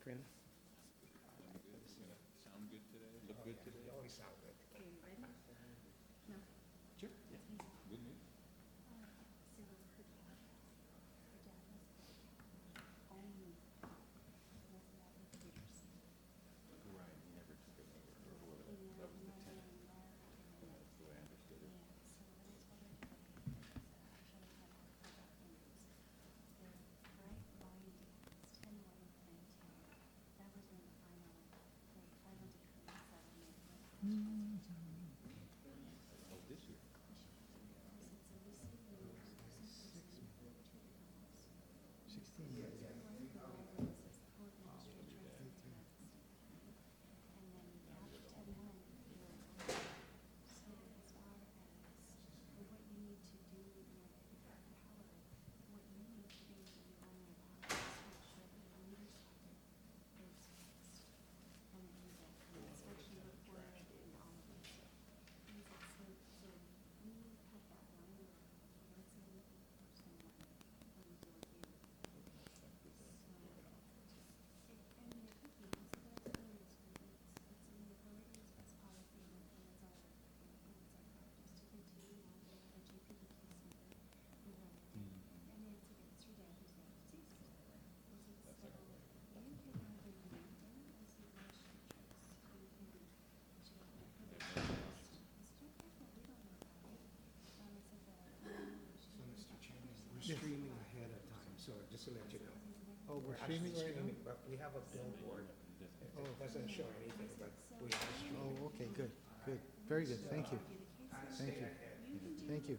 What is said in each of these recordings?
Catherine. Sound good today? Look good today? You always sound good. Are you ready? No. Sure. Yeah. Good news. So her dad was only was not with Peters. Right, he never took it over, or whatever. That was the tenant. That's the way I understood it. Yeah, so what I told her today is that I actually had all the documents. The right binding was 10/11/19. That was when the final decree and settlement was Oh, this year. since the CCU, two homes. 16 years. One of the ones is the whole administrator transferred to that state. And then after 10/1, you're on. So as far as what you need to do in order to get that power, what you need to do when you only allow is make sure that the meter socket is fixed. And then the inspection report and all of this. And so we have that line of what's in the person when you do a review. And it could be, so that's the thing, it's in the authorities, it's policy, and it's our practice to continue on with the GPD case number. We run it, and Nancy gets her dad, who's now deceased. And so you can either do anything, as you wish to choose, you can be, she got my permission. It's too careful, we don't know about it. I said that, So, Mr. Chairman, we're streaming ahead of time, so just to let you know. Oh, we're actually streaming right now? streaming, but we have a billboard. It doesn't show anything, but we are streaming. Oh, okay, good, good. Very good, thank you. Thank you. Thank you.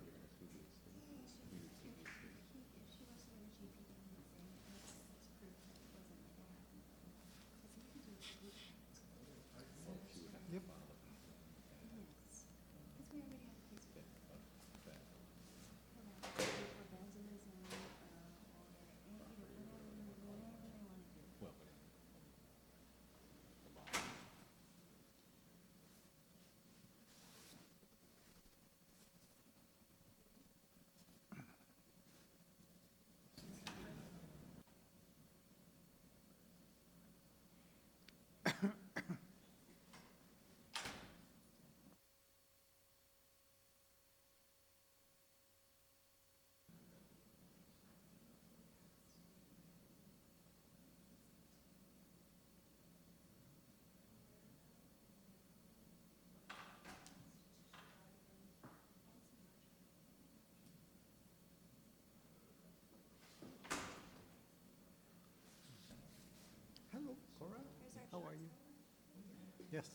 Yep. Because we already have a case for vandalism, or, whatever they want to do. Well, Hello, Cora. How are you? Yes.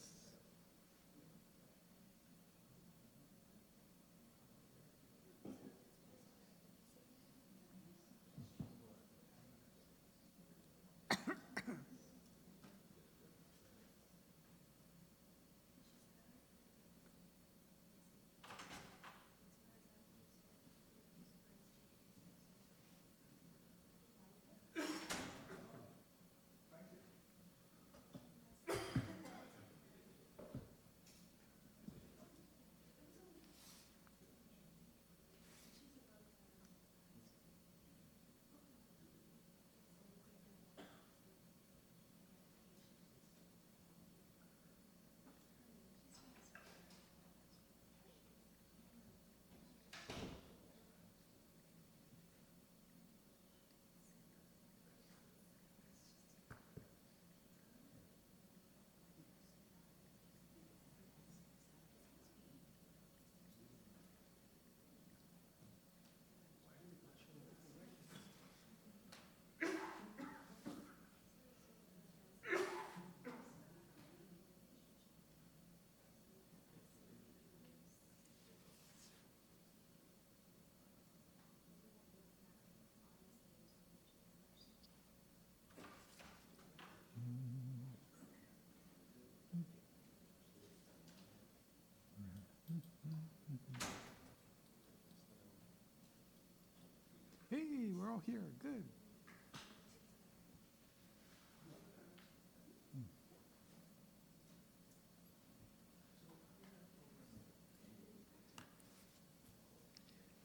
Hey, we're all here, good.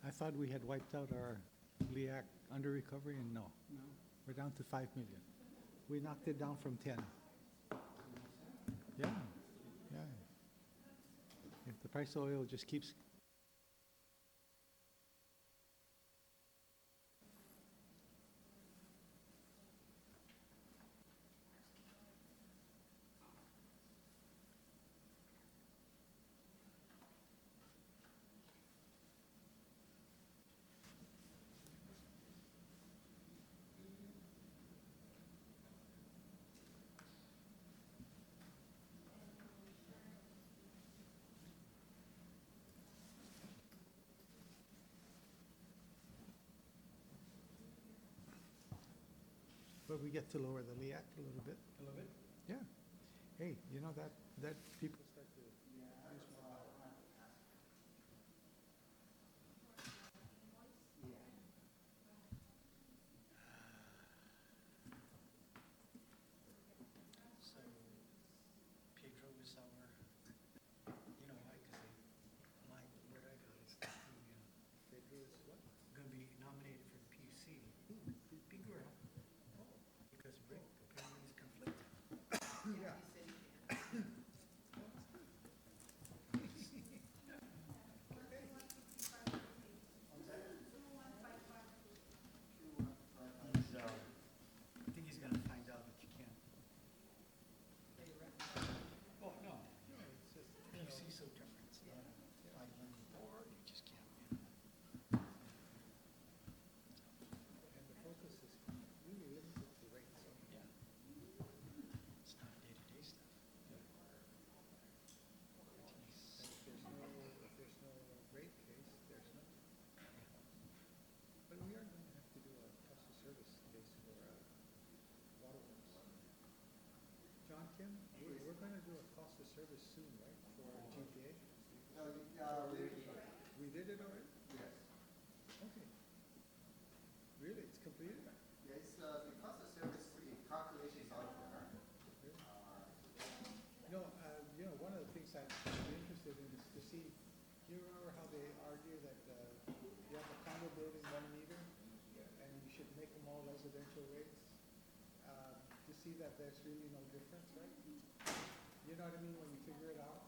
I thought we had wiped out our LEAC under recovery, and no. No. We're down to 5 million. We knocked it down from 10. Yeah, yeah. If the price of oil just keeps. But we get to lower the LEAC a little bit. A little bit? Yeah. Hey, you know that people start to use more power. So Pedro is our, you know why, because my word I got is that Pedro is what? gonna be nominated for the PUC. Big girl. Because Rick apparently is conflicted. Yeah. I think he's gonna find out that you can't. Oh, no, It's just, PUC is so different. It's not a five-member board, you just can't. and the focus is really limited to rates. So Yeah. It's not day-to-day stuff. And if there's no rate case, there's no. But we are going to have to do a cost of service case for waterworks. John Kim, we're going to do a cost of service soon, right, for GPA? We did it already? Yes. Okay. Really, it's completed? Yes, the cost of service, the calculation is out there. One of the things I'd be interested in is to see, do you remember how they argue that you have a condo building 1 meter and you should make them all residential rates? To see that there's really no difference, right? You know what I mean, when you figure it out?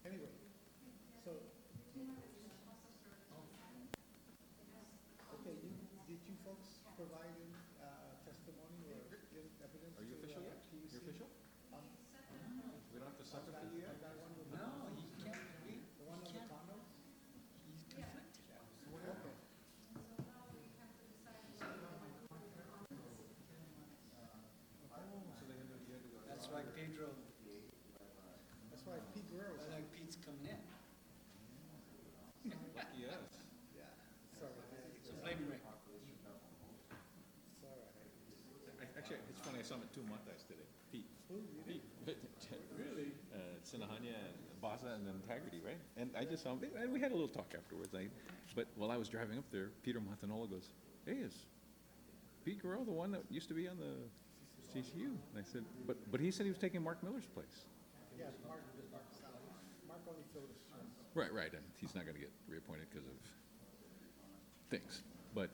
Anyway, so. Okay, did you folks provide any testimony or evidence? Are you to, official yet? PUC? You're official? We don't have to separate On it? that one with No, he can't, the one on the condos? he's conflicted. Okay. That's why Pedro, That's why Pete Guerrero's. that's why Pete's coming in. Lucky us. Yeah, sorry. So blame Rick. It's all right. Actually, it's funny, I saw him at 2 Months today. Pete. Who, you did? Really? Sinahanya and Baza and then Tagerty, right? And I just saw him, and we had a little talk afterwards. But while I was driving up there, Peter Montanola goes, "Hey, is Pete Guerrero the one that used to be on the CCU?" And I said, but he said he was taking Mark Miller's place. Yeah, Mark only filled his term. Right, and he's not gonna get reappointed because of things. But,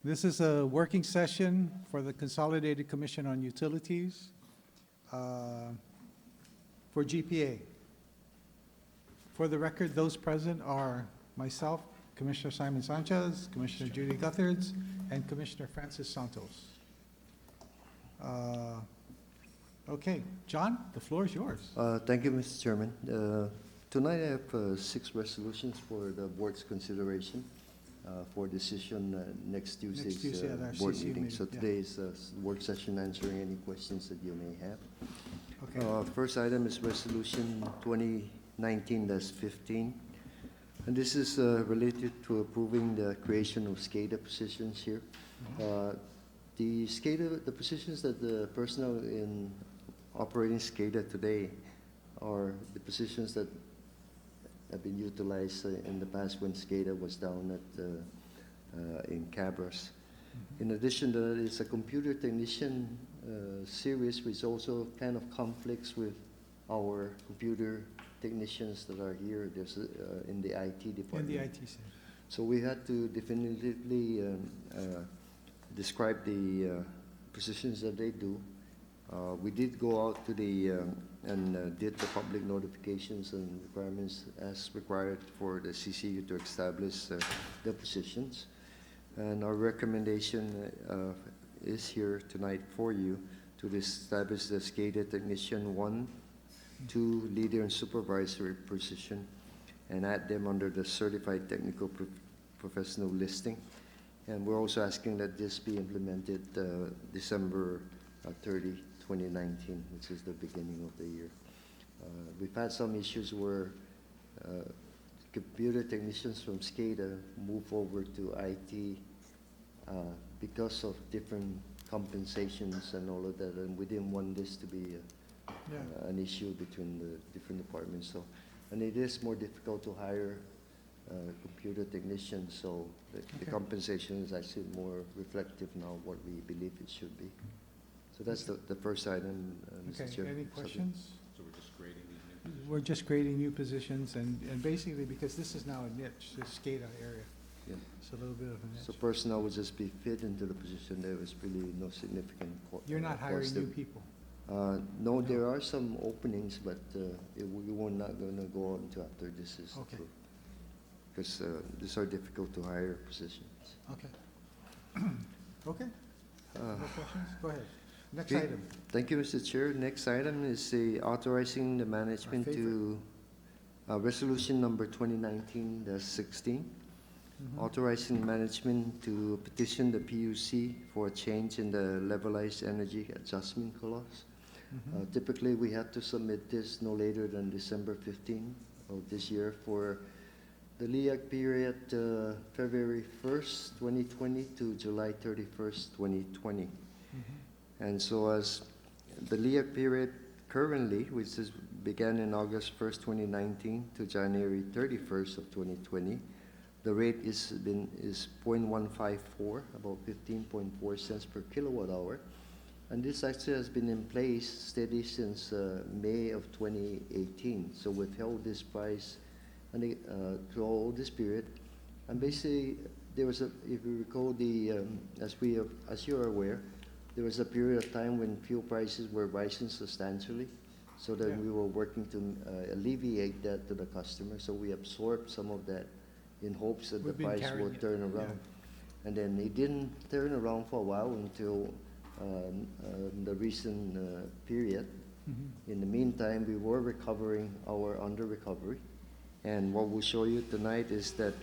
This is a working session for the Consolidated Commission on Utilities for GPA. For the record, those present are myself, Commissioner Simon Sanchez, Commissioner Judy Gutherds, and Commissioner Francis Santos. Okay, John, the floor is yours. Thank you, Mr. Chairman. Tonight I have 6 resolutions for the board's consideration for decision next Tuesday's Tuesday at our board CCU meeting. So meeting, yeah. today is work session answering any questions that you may have. Okay. First item is resolution 2019-15. And this is related to approving the creation of SCADA positions here. The SCADA, the positions that the personnel in operating SCADA today are the positions that have been utilized in the past when SCADA was down at in Cabras. In addition to that, it's a computer technician series, which also kind of conflicts with our computer technicians that are here. There's in the IT In department. the IT center. So we had to definitively describe the positions that they do. We did go out to the and did the public notifications and requirements as required for the CCU to establish the positions. And our recommendation is here tonight for you to establish the SCADA Technician 1, 2 Leader and Supervisory position, and add them under the Certified Technical Professional listing. And we're also asking that this be implemented December 30, 2019, which is the beginning of the year. We've had some issues where computer technicians from SCADA move over to IT because of different compensations and all of that, and we didn't want this to be an issue between the different departments. So, and it is more difficult to hire computer technicians, so the compensation is actually more reflective now of what we believe it should be. So that's the first item, Mr. Okay, Chair. any questions? So we're just creating these new positions? We're just creating new positions, and basically, because this is now a niche, the SCADA area. Yeah. It's a little bit of a So niche. personnel would just be fit into the position. There was really no significant You're not hiring cost. new people. No, there are some openings, but we were not going to go on until after this is Okay. approved. Because these are difficult to hire positions. Okay. Okay, Uh, no questions? Go ahead. Next Okay. item. Thank you, Mr. Chair. Next item is the authorizing the management to, resolution number 2019-16, authorizing management to petition the PUC for a change in the levelized energy adjustment clause. Typically, we have to submit this no later than December 15 of this year for the LEAC period, February 1st, 2020 to July 31st, 2020. And so as the LEAC period currently, which is began in August 1st, 2019 to January 31st of 2020, the rate is 0.154, about 15.4 cents per kilowatt hour. And this actually has been in place steady since May of 2018. So we've held this price and through all this period. And basically, there was if you recall, as you are aware, there was a period of time when fuel prices were rising substantially, so that we were working to alleviate that to the customer. So we absorbed some of that in hopes that the price would turn around. And then it didn't turn around for a while until the recent period. In the meantime, we were recovering our under-recovery. And what we'll show you tonight is that,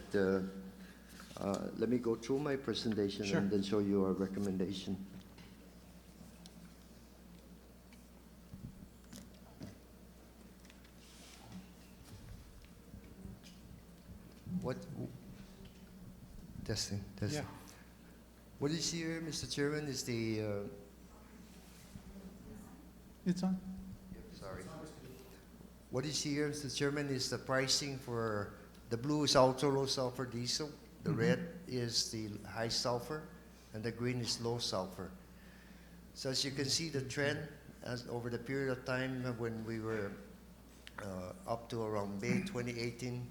let me go through my presentation and then show you our recommendation. What, testing. Yeah. What you see here, Mr. Chairman, is the, It's on. sorry. What you see here, Mr. Chairman, is the pricing for, the blue is ultra low sulfur diesel, the red is the high sulfur, and the green is low sulfur. So as you can see, the trend as over the period of time when we were up to around May 2018,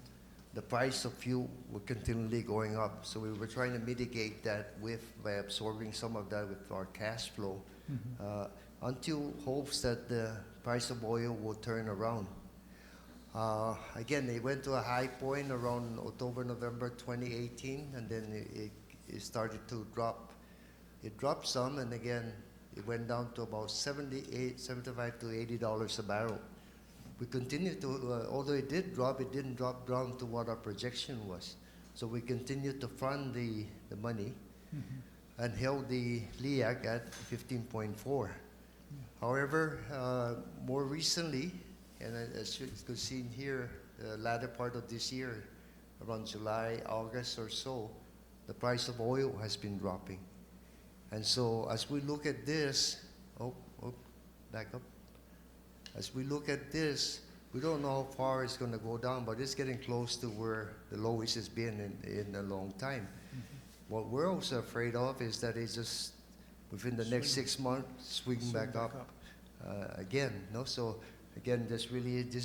the price of fuel were continually going up. So we were trying to mitigate that by absorbing some of that with our cash flow, until hopes that the price of oil will turn around. Again, it went to a high point around October, November 2018, and then it started to drop. It dropped some, and again, it went down to about $75 to $80 a barrel. We continued to, although it did drop, it didn't drop down to what our projection was. So we continued to fund the money and held the LEAC at 15.4. However, more recently, and as you can see here, the latter part of this year, around July, August or so, the price of oil has been dropping. And so as we look at this, back up. As we look at this, we don't know how far it's going to go down, but it's getting close to where the lowest has been in a long time. What we're also afraid of is that it's just within the next 6 months swing back up again. No, so again, this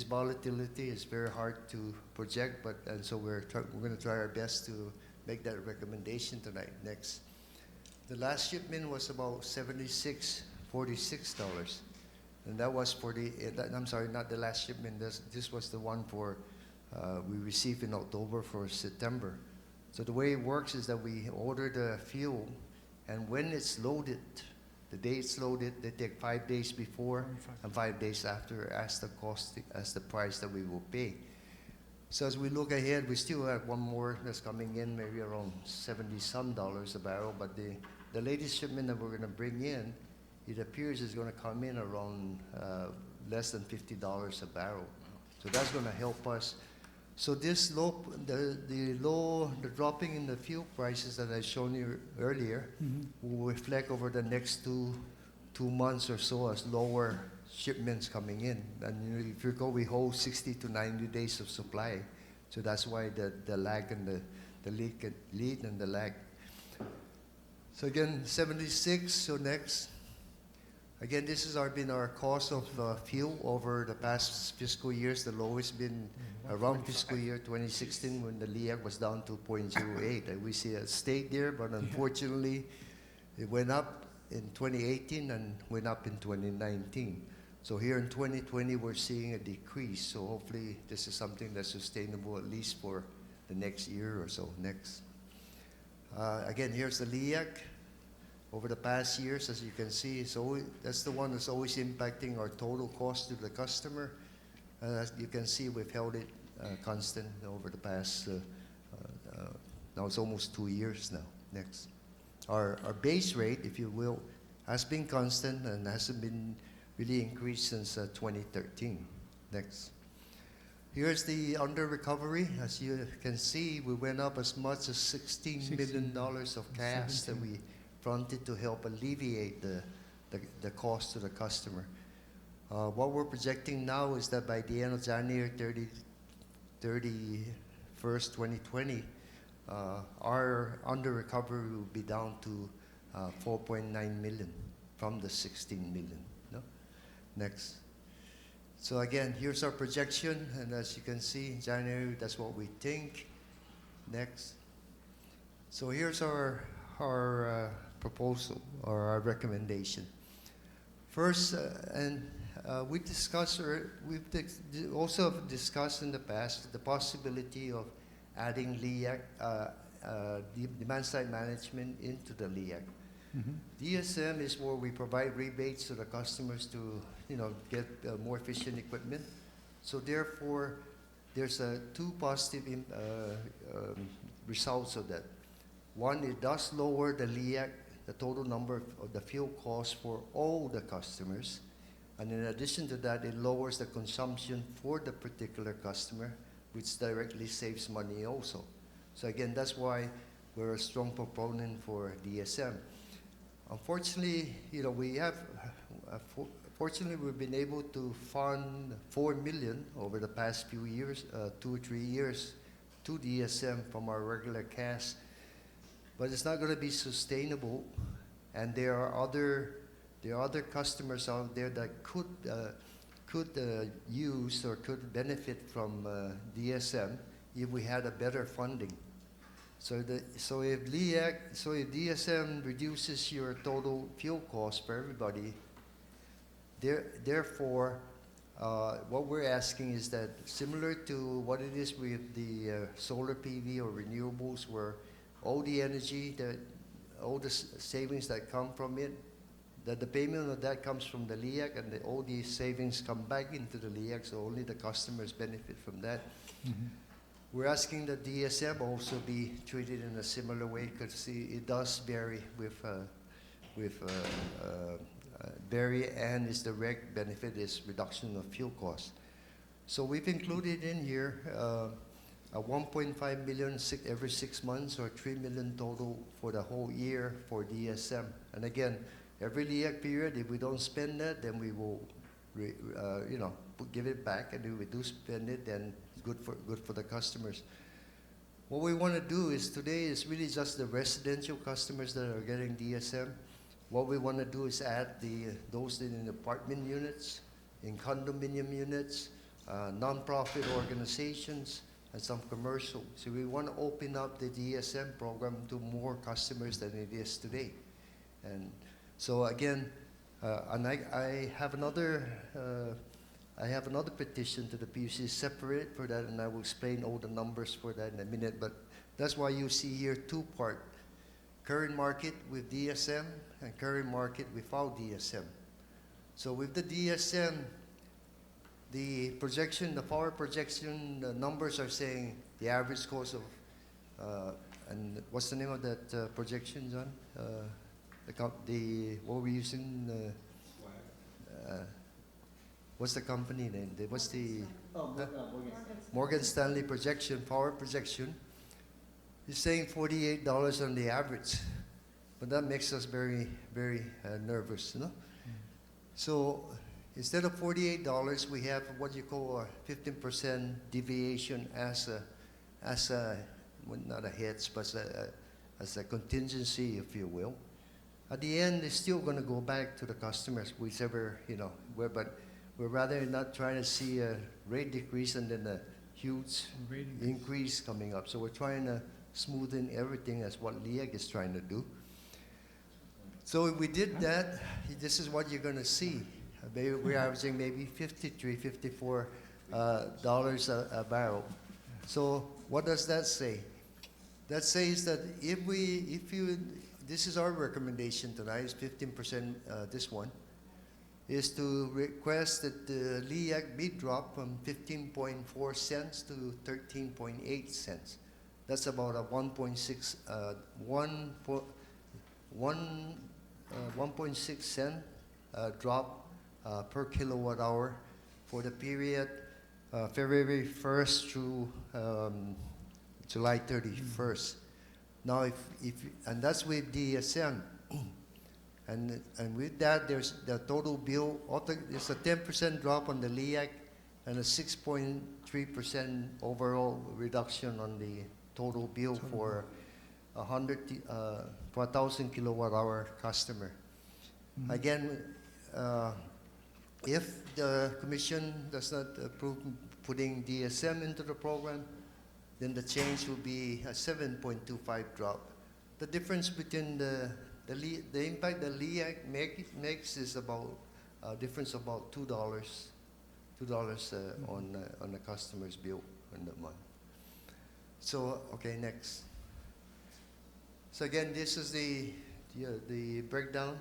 volatility is very hard to project, and so we're going to try our best to make that recommendation tonight. Next, the last shipment was about $76.46. And that was for I'm sorry, not the last shipment. This was the one we received in October for September. So the way it works is that we order the fuel, and when it's loaded, the day it's loaded, they take 5 days before and 5 days after as the price that we will pay. So as we look ahead, we still have one more that's coming in, maybe around $70-some a barrel. But the latest shipment that we're going to bring in, it appears is going to come in around less than $50 a barrel. So that's going to help us. So this the dropping in the fuel prices that I shown you earlier will reflect over the next two months or so as lower shipments coming in. And if you recall, we hold 60 to 90 days of supply. So that's why the lag and the lead and the lag. So again, 76. So next. Again, this has been our cost of fuel over the past fiscal years. The lowest been around fiscal year 2016 when the LEAC was down to 0.08. And we see it stayed there, but unfortunately, it went up in 2018 and went up in 2019. So here in 2020, we're seeing a decrease. So hopefully, this is something that's sustainable at least for the next year or so. Next. Again, here's the LEAC. Over the past years, as you can see, that's the one that's always impacting our total cost to the customer. As you can see, we've held it constant over the past, now it's almost 2 years now. Next. Our base rate, if you will, has been constant and hasn't been really increased since 2013. Next. Here's the under recovery. As you can see, we went up as much as $16 million of cash that we fronted to help alleviate the cost to the customer. What we're projecting now is that by the end of January 31st, 2020, our under recovery will be down to 4.9 million from the 16 million. No? Next. So again, here's our projection, and as you can see, January, that's what we think. Next. So here's our proposal or our recommendation. First, we've also discussed in the past the possibility of adding LEAC, demand side management into the LEAC. DSM is where we provide rebates to the customers to get more efficient equipment. So therefore, there's two positive results of that. One, it does lower the LEAC, the total number of the fuel costs for all the customers. And in addition to that, it lowers the consumption for the particular customer, which directly saves money also. So again, that's why we're a strong proponent for DSM. Unfortunately, fortunately, we've been able to fund $4 million over the past few years, 2 or 3 years, to DSM from our regular cash. But it's not going to be sustainable, and there are other customers out there that could use or could benefit from DSM if we had a better funding. So if DSM reduces your total fuel cost for everybody, therefore, what we're asking is that similar to what it is with the solar PV or renewables, where all the energy, all the savings that come from it, that the payment of that comes from the LEAC, and all these savings come back into the LEAC, so only the customers benefit from that. We're asking that DSM also be treated in a similar way, because it does vary with vary, and its direct benefit is reduction of fuel costs. So we've included in here a 1.5 million every 6 months, or 3 million total for the whole year for DSM. And again, every LEAC period, if we don't spend that, then we will, give it back. And if we do spend it, then it's good for the customers. What we want to do is today is really just the residential customers that are getting DSM. What we want to do is add those in apartment units, in condominium units, non-profit organizations, and some commercial. So we want to open up the DSM program to more customers than it is today. And so again, and I have another petition to the PUC separate for that, and I will explain all the numbers for that in a minute. But that's why you see here two-part: current market with DSM and current market without DSM. So with the DSM, the projection, the power projection, the numbers are saying the average cost of, and what's the name of that projection, John? What we're using? What's the company name? What's the Morgan Stanley projection, power projection? It's saying $48 on the average, but that makes us very, very nervous, you know. So instead of $48, we have what you call a 15% deviation as a well, not a hedge, but as a contingency, if you will. At the end, it's still going to go back to the customers, whichever, but we're rather not trying to see a rate decrease and then a huge increase coming up. So we're trying to smoothen everything, as what LEAC is trying to do. So if we did that, this is what you're going to see. We're averaging maybe $53, $54 a barrel. So what does that say? That says that this is our recommendation tonight, is 15%, this one, is to request that the LEAC be dropped from 15.4 cents to 13.8 cents. That's about a 1.6 cent drop per kilowatt hour for the period February 1st through July 31st. Now, and that's with DSM, and with that, there's the total bill. There's a 10% drop on the LEAC, and a 6.3% overall reduction on the total bill for 1,000 kilowatt hour customer. Again, if the Commission does not approve putting DSM into the program, then the change will be a 7.25 drop. The difference between the impact the LEAC makes is about a difference of about $2 on the customer's bill in the month. So okay, next. So again, this is the breakdown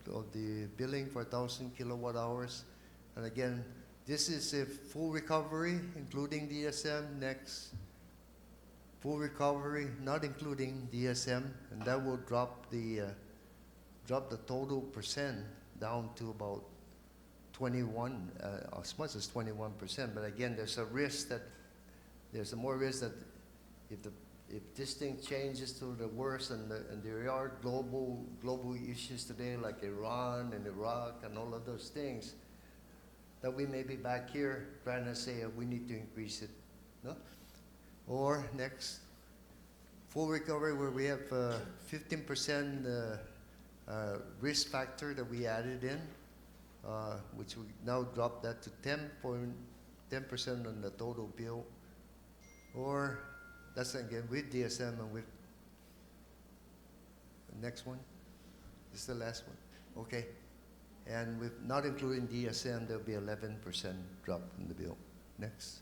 of the billing for 1,000 kilowatt hours, and again, this is a full recovery, including DSM. Next, full recovery, not including DSM, and that will drop the total percent down to about 21, as much as 21%. But again, there's more risk that if this thing changes to the worst, and there are global issues today like Iran and Iraq and all of those things, that we may be back here trying to say we need to increase it, no? Or next, full recovery, where we have 15% risk factor that we added in, which we now drop that to 10% on the total bill. Or that's again with DSM and with the next one? This is the last one. Okay. And with not including DSM, there'll be 11% drop in the bill. Next.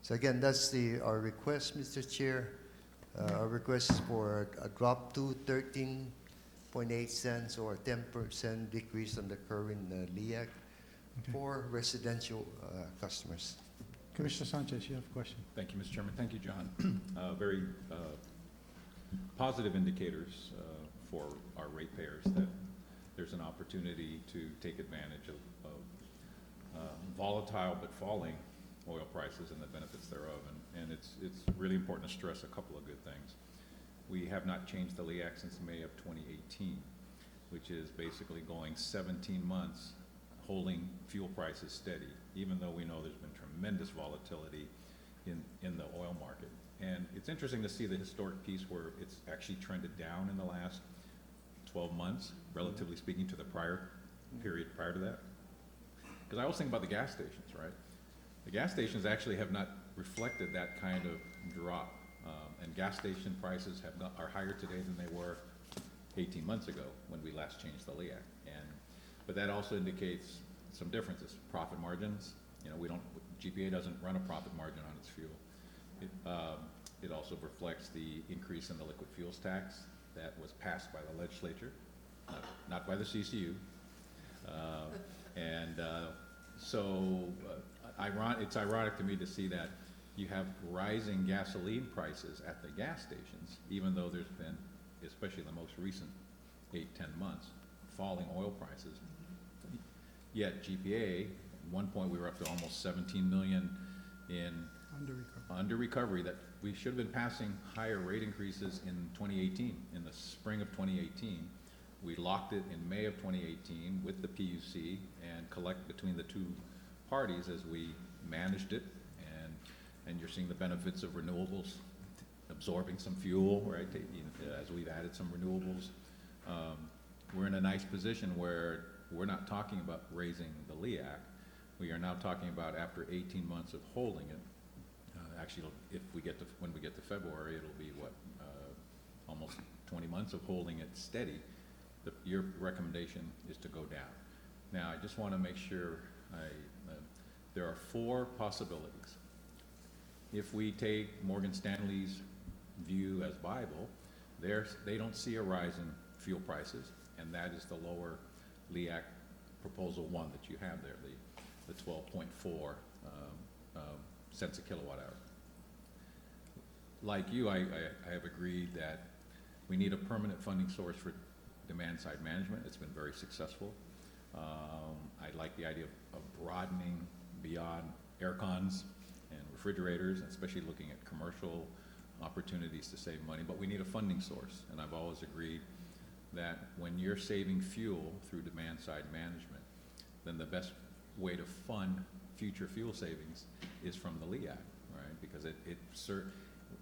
So again, that's our request, Mr. Chair. Our request is for a drop to 13.8 cents or a 10% decrease on the current LEAC for residential customers. Commissioner Sanchez, you have a question? Thank you, Mr. Chairman. Thank you, John. Very positive indicators for our ratepayers that there's an opportunity to take advantage of volatile but falling oil prices and the benefits thereof. And it's really important to stress a couple of good things. We have not changed the LEAC since May of 2018, which is basically going 17 months holding fuel prices steady, even though we know there's been tremendous volatility in the oil market. And it's interesting to see the historic piece where it's actually trended down in the last 12 months, relatively speaking, to the prior period prior to that. Because I always think about the gas stations, right? The gas stations actually have not reflected that kind of drop. And gas station prices are higher today than they were 18 months ago when we last changed the LEAC. But that also indicates some differences. Profit margins, GPA doesn't run a profit margin on its fuel. It also reflects the increase in the liquid fuels tax that was passed by the legislature, not by the CCU. It's ironic to me to see that you have rising gasoline prices at the gas stations, even though there's been, especially the most recent 8-10 months, falling oil prices. Yet GPA, at one point we were up to almost 17 million in under recovery that we should have been passing higher rate increases in 2018, in the spring of 2018. We locked it in May of 2018 with the PUC and collect between the two parties as we managed it, and you're seeing the benefits of renewables absorbing some fuel, right, as we've added some renewables. We're in a nice position where we're not talking about raising the LEAC. We are now talking about after 18 months of holding it. Actually, when we get to February, it'll be almost 20 months of holding it steady. Your recommendation is to go down. Now, I just want to make sure there are 4 possibilities. If we take Morgan Stanley's view as Bible, they don't see a rise in fuel prices, and that is the lower LEAC proposal 1 that you have there, the 12.4 cents a kilowatt hour. Like you, I have agreed that we need a permanent funding source for demand side management. It's been very successful. I like the idea of broadening beyond air cons and refrigerators, especially looking at commercial opportunities to save money, but we need a funding source. And I've always agreed that when you're saving fuel through demand side management, then the best way to fund future fuel savings is from the LEAC, right? Because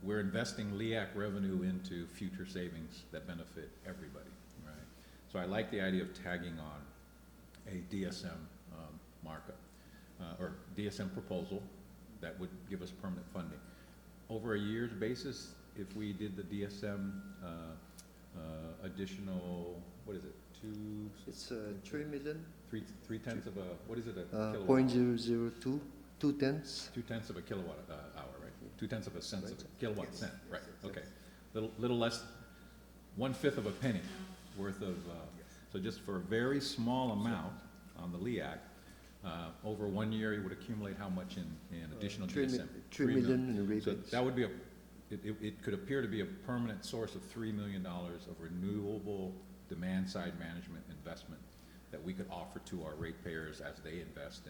we're investing LEAC revenue into future savings that benefit everybody, right? So I like the idea of tagging on a DSM markup or DSM proposal that would give us permanent funding. Over a year's basis, if we did the DSM additional, what is it, It's 3 million. 3/10 of a, what is it, a kilowatt? 0.002, 2/10. 2/10 of a kilowatt hour, right? 2/10 of a cent of a kilowatt cent, right? Okay, little less, 1/5 of a penny worth of. So just for a very small amount on the LEAC, over 1 year, it would accumulate how much in additional DSM? 3 million in rebates. So that would be it could appear to be a permanent source of $3 million of renewable demand side management investment that we could offer to our ratepayers as they invest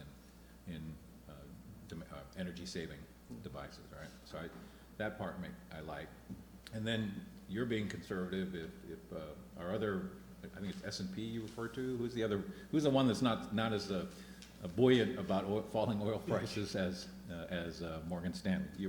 in energy saving devices, right? So that part I like. And then you're being conservative if our other, I think it's S&P you refer to, who's the one that's not as buoyant about falling oil prices as Morgan Stanley? We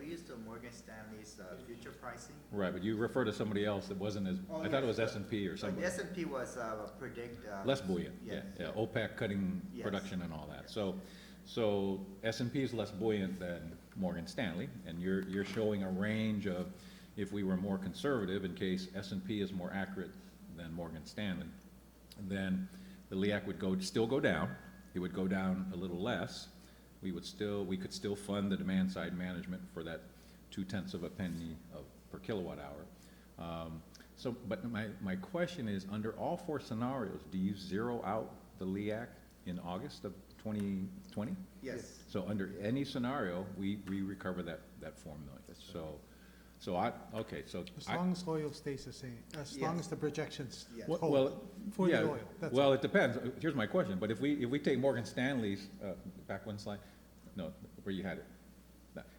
used Morgan Stanley's future pricing. Right, but you refer to somebody else that wasn't as, I thought it was S&P or something. S&P was predict. Less buoyant, yes. yeah. OPEC cutting production and all that. So So S&P is less buoyant than Morgan Stanley, and you're showing a range of, if we were more conservative, in case S&P is more accurate than Morgan Stanley, then the LEAC would still go down. It would go down a little less. We could still fund the demand side management for that 0.2 of a penny per kilowatt hour. But my question is, under all four scenarios, do you zero out the LEAC in August of 2020? Yes. So under any scenario, we recover that 4 million. That's As long as oil stays the same, as long Yes. as the projections Yes. hold for the yeah, oil. That's well, all. it depends. Here's my question, but if we take Morgan Stanley's, back one slide, no, where you had it.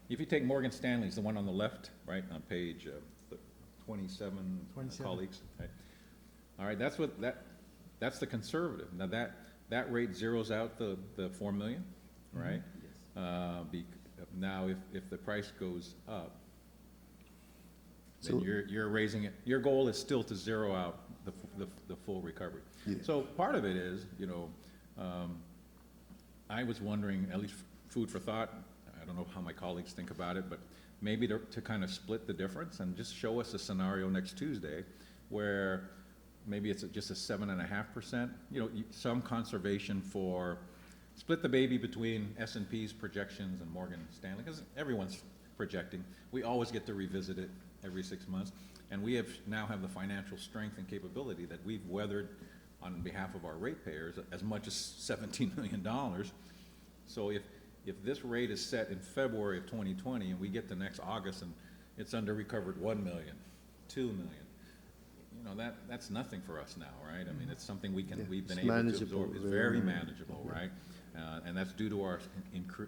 If you take Morgan Stanley's, the one on the left, right, on page 27, 27. colleagues, right? All right, that's the conservative. Now that rate zeroes out the 4 million, right? Yes. Now, if the price goes up, So- then you're raising it. Your goal is still to zero out the full recovery. Yeah. So part of it is, I was wondering, at least food for thought, I don't know how my colleagues think about it, but maybe to kind of split the difference and just show us a scenario next Tuesday where maybe it's just a 7.5%, some conservation for, split the baby between S&P's projections and Morgan Stanley, because everyone's projecting. We always get to revisit it every 6 months, and we now have the financial strength and capability that we've weathered on behalf of our ratepayers as much as $17 million. So if this rate is set in February of 2020 and we get to next August and it's under recovered 1 million, 2 million, that's nothing for us now, right? I mean, it's something we've been It's able to manageable, absorb. It's very very manageable, right? And that's due to our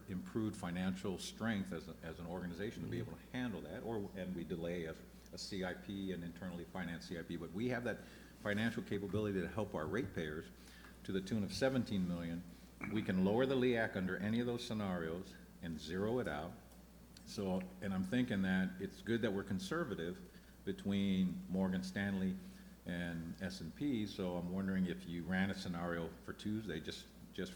improved financial strength as an organization to be able to handle that, and we delay a CIP, an internally financed CIP, but we have that financial capability to help our ratepayers to the tune of 17 million. We can lower the LEAC under any of those scenarios and zero it out. So, and I'm thinking that it's good that we're conservative between Morgan Stanley and S&P, so I'm wondering if you ran a scenario for Tuesday, just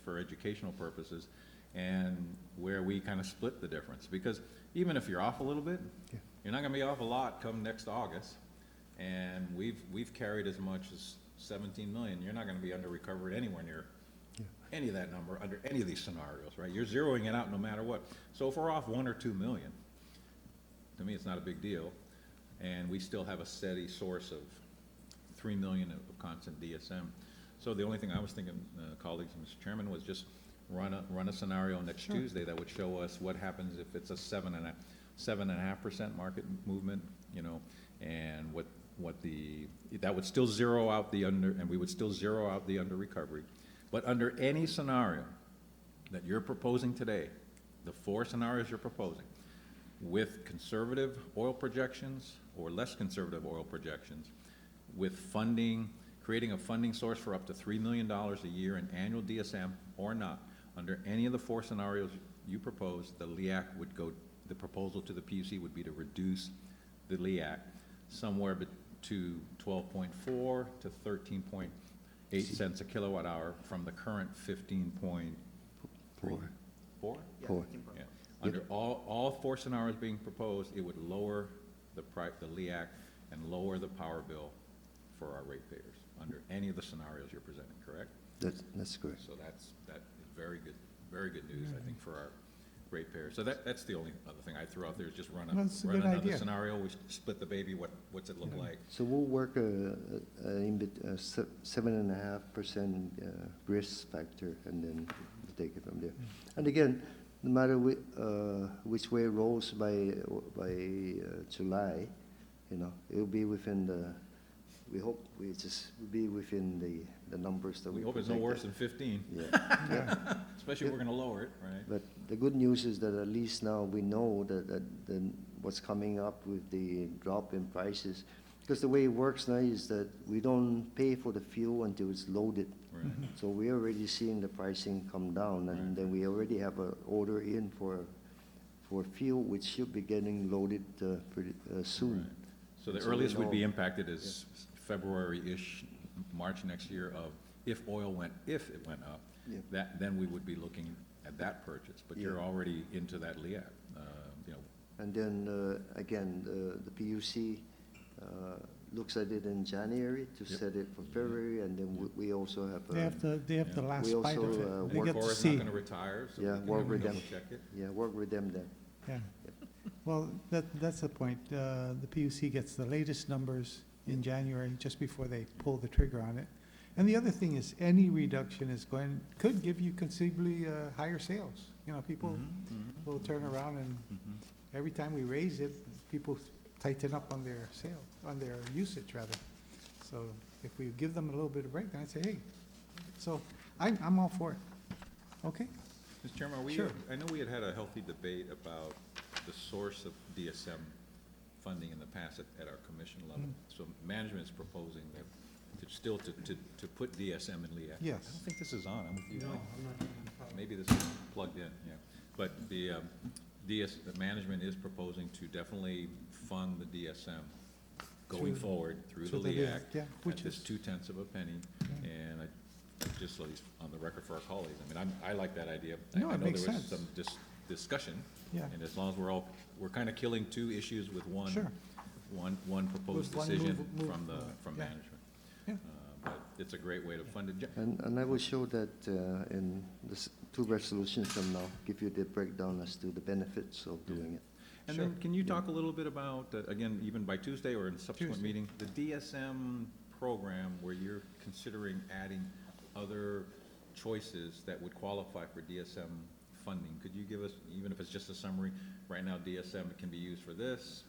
for educational purposes, and where we kind of split the difference. Because even if you're off a little bit, you're not gonna be off a lot come next August, and we've carried as much as 17 million. You're not gonna be under recovered anywhere near any of that number under any of these scenarios, right? You're zeroing it out no matter what. So if we're off 1 or 2 million, to me, it's not a big deal, and we still have a steady source of 3 million of constant DSM. So the only thing I was thinking, colleagues and Mr. Chairman, was just run a scenario next Tuesday that would show us what happens if it's a 7.5% market movement, and that would still zero out the under, and we would still zero out the under recovery. But under any scenario that you're proposing today, the 4 scenarios you're proposing, with conservative oil projections or less conservative oil projections, with funding, creating a funding source for up to $3 million a year in annual DSM or not, under any of the 4 scenarios you propose, the LEAC would go, the proposal to the PUC would be to reduce the LEAC somewhere to 12.4 to 13.8 cents a kilowatt hour from the current 15.4. Four. Yeah. Under all 4 scenarios being proposed, it would lower the LEAC and lower the power bill for our ratepayers under any of the scenarios you're presenting, correct? That's correct. So that is very good news, I think, for our ratepayers. So that's the only other thing I threw out there, is just run That's a good another idea. scenario. We split the baby. What's it look like? So we'll work in 7.5% risk factor, and then we'll take it from there. And again, no matter which way it rolls by July, it'll be within the. We hope we just will be within the numbers that We we hope it's no projected. worse than 15, Yeah. especially if we're going to lower it, right? But the good news is that at least now we know that what's coming up with the drop in prices. Because the way it works now is that we don't pay for the fuel until it's loaded. Right. So we're already seeing the pricing come down, and Right. then we already have an order in for fuel, which should be getting loaded pretty soon. Right. So the So we earliest we'd be know- impacted is February-ish, March next year, of if it went up. Yeah. then we would be looking at that purchase, but you're Yeah. already into that LEAC, you know. And then, again, the PUC looks at it in January to Yep. set it for February, and then we also have. They have the Yeah. last We bite also, of it. work- They get to Cora's see. not gonna retire, so Yeah, we can work with them. double check it. Yeah, work with them then. Yeah. Well, that's the point. The PUC gets the latest numbers in January, just before they pull the trigger on it. And the other thing is, any reduction could give you considerably higher sales. You know, people will turn around and every time we raise it, people tighten up on their on their usage rather. So if we give them a little bit of break, then I'd say, hey, so I'm all for it. Okay? Mr. Chairman, Sure. I know we had a healthy debate about the source of DSM funding in the past at our commission level. So management is proposing that to put DSM in LEAC. Yes. I don't think this is on, I'm with you, No, Mike. I'm not having a problem. Maybe this is plugged in, yeah. But the management is proposing to definitely fund the DSM going Through- forward through the through the LEAC LEAC, yeah, which at this is- 2/10 of a penny. And I, just at least on the record for our colleagues, I mean, I like that idea. No, it makes I know there was sense. some discussion. Yeah. And as long as we're kind of killing two issues with one. Sure. One proposed With one decision move from yeah. management. Yeah. But it's a great way to fund it. And I will show that in the two resolutions from now, give you the breakdown as to the benefits of doing it. And Sure. then, can you talk a little bit about, again, even by Tuesday or in a subsequent Tuesday. meeting, the DSM program where you're considering adding other choices that would qualify for DSM funding? Could you give us, even if it's just a summary, right now DSM can be used for this.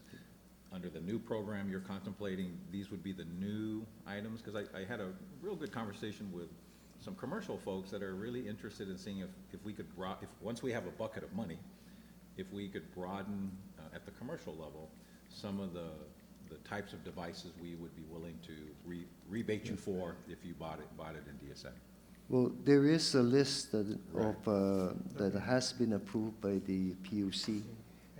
Under the new program you're contemplating, these would be the new items? Because I had a real good conversation with some commercial folks that are really interested in seeing if we could, once we have a bucket of money, if we could broaden at the commercial level some of the types of devices we would be willing to rebate you for if you bought it in DSM. Well, there is a list that has been approved by the PUC,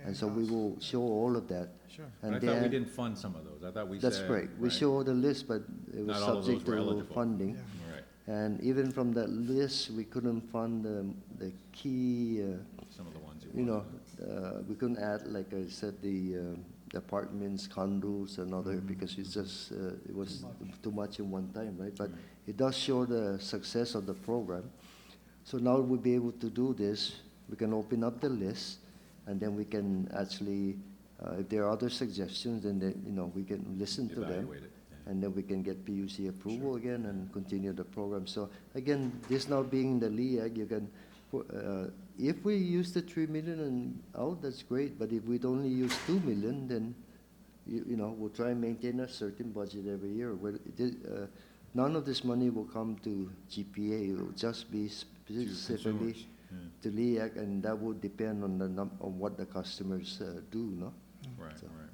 and so we will show all of that. Sure. But And I thought we then, didn't fund some of those. I thought we said. that's right, we show the list, but it was Not all of those subject were to eligible. funding. Yeah. Right, And even from that list, we couldn't fund the key, some of the ones you know, wanted. we couldn't add, like I said, the apartments, condos, and other, because it's just, it was too much in one time, right? But it does show the success of the program. So now we'll be able to do this. We can open up the list, and then we can actually, if there are other suggestions, then we can listen to them. Evaluate it. Yeah. And then we can get PUC approval again and continue the program. So again, this now being the LEAG, you can, if we use the 3 million and out, that's great. But if we'd only use 2 million, then we'll try and maintain a certain budget every year. None of this money will come to GPA. It will just be specifically consumers. Yeah. to LEAG, and that would depend on on what the customers do, no? Right, So- right.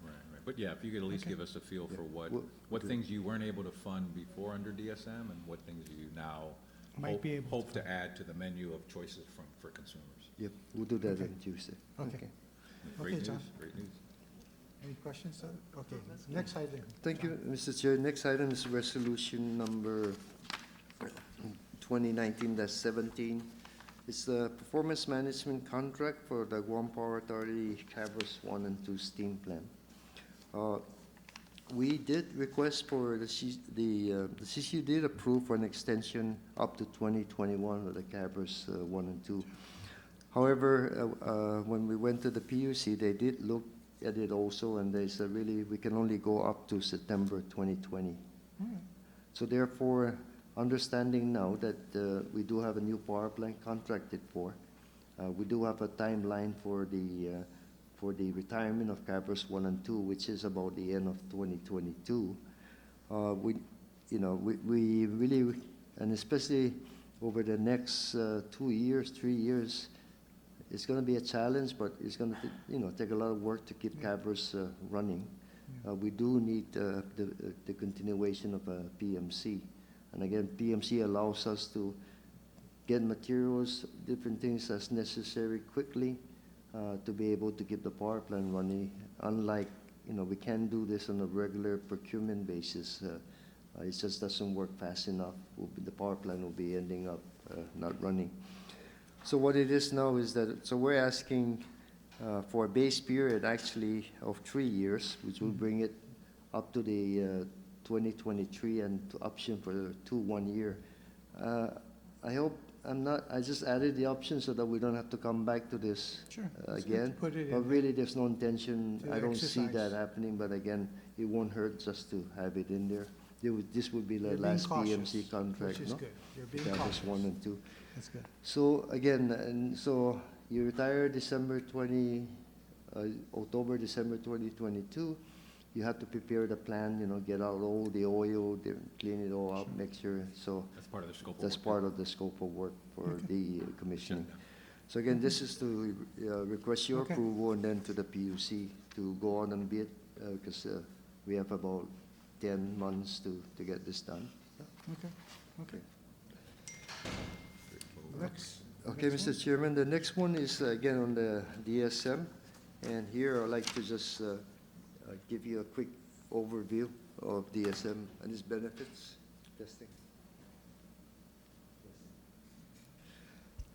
But yeah, if you could at least Okay. give us a feel for We'll what do. things you weren't able to fund before under DSM and what things you now Might be able hope to add to the menu of choices for consumers. Yep, we'll do that Okay. on Tuesday. Okay. Great Okay, John. news, great news. Any questions, sir? Okay, next item. Thank you, Mr. Chair. Next item is resolution number 2019-17. It's the performance management contract for the Guam Power Authority Cabros 1 and 2 steam plant. We did request for the CCU did approve for an extension up to 2021 of the Cabros 1 and 2. However, when we went to the PUC, they did look at it also, and they said really we can only go up to September 2020. All right. So therefore, understanding now that we do have a new power plant contracted for, we do have a timeline for the retirement of Cabros 1 and 2, which is about the end of 2022. We really, and especially over the next 2 years, 3 years, it's going to be a challenge, but it's going to take a lot of work to keep Cabros running. We do need the continuation of a PMC. And again, PMC allows us to get materials, different things as necessary quickly to be able to keep the power plant running. Unlike, we can't do this on a regular procurement basis. It just doesn't work fast enough. The power plant will be ending up not running. So what it is now is that, so we're asking for a base period actually of 3 years, which will bring it up to the 2023 and to option for 2 1 year. I hope I just added the option so that we don't have to come back to this Sure. It's good to again. put it But in really, there's no intention, to I don't see that exercise. happening, but again, it won't hurt just to have it in there. This would be the You're being last cautious, PMC contract, which is no? good. You're being That was cautious. 1 and 2. That's good. So again, and so you retire October, December 2022. You have to prepare the plan, get out all the oil, clean it all up, make sure, so That's part of the scope of that's work. part of the scope of work for Okay. the commissioning. Shut So again, this is to request your Okay. approval and then to the PUC to go on and bid, because we have about 10 months to get this done. Okay, okay. Next. Okay, next Mr. one. Chairman, the next one is again on the DSM. And here I'd like to just give you a quick overview of DSM and its benefits. Testing.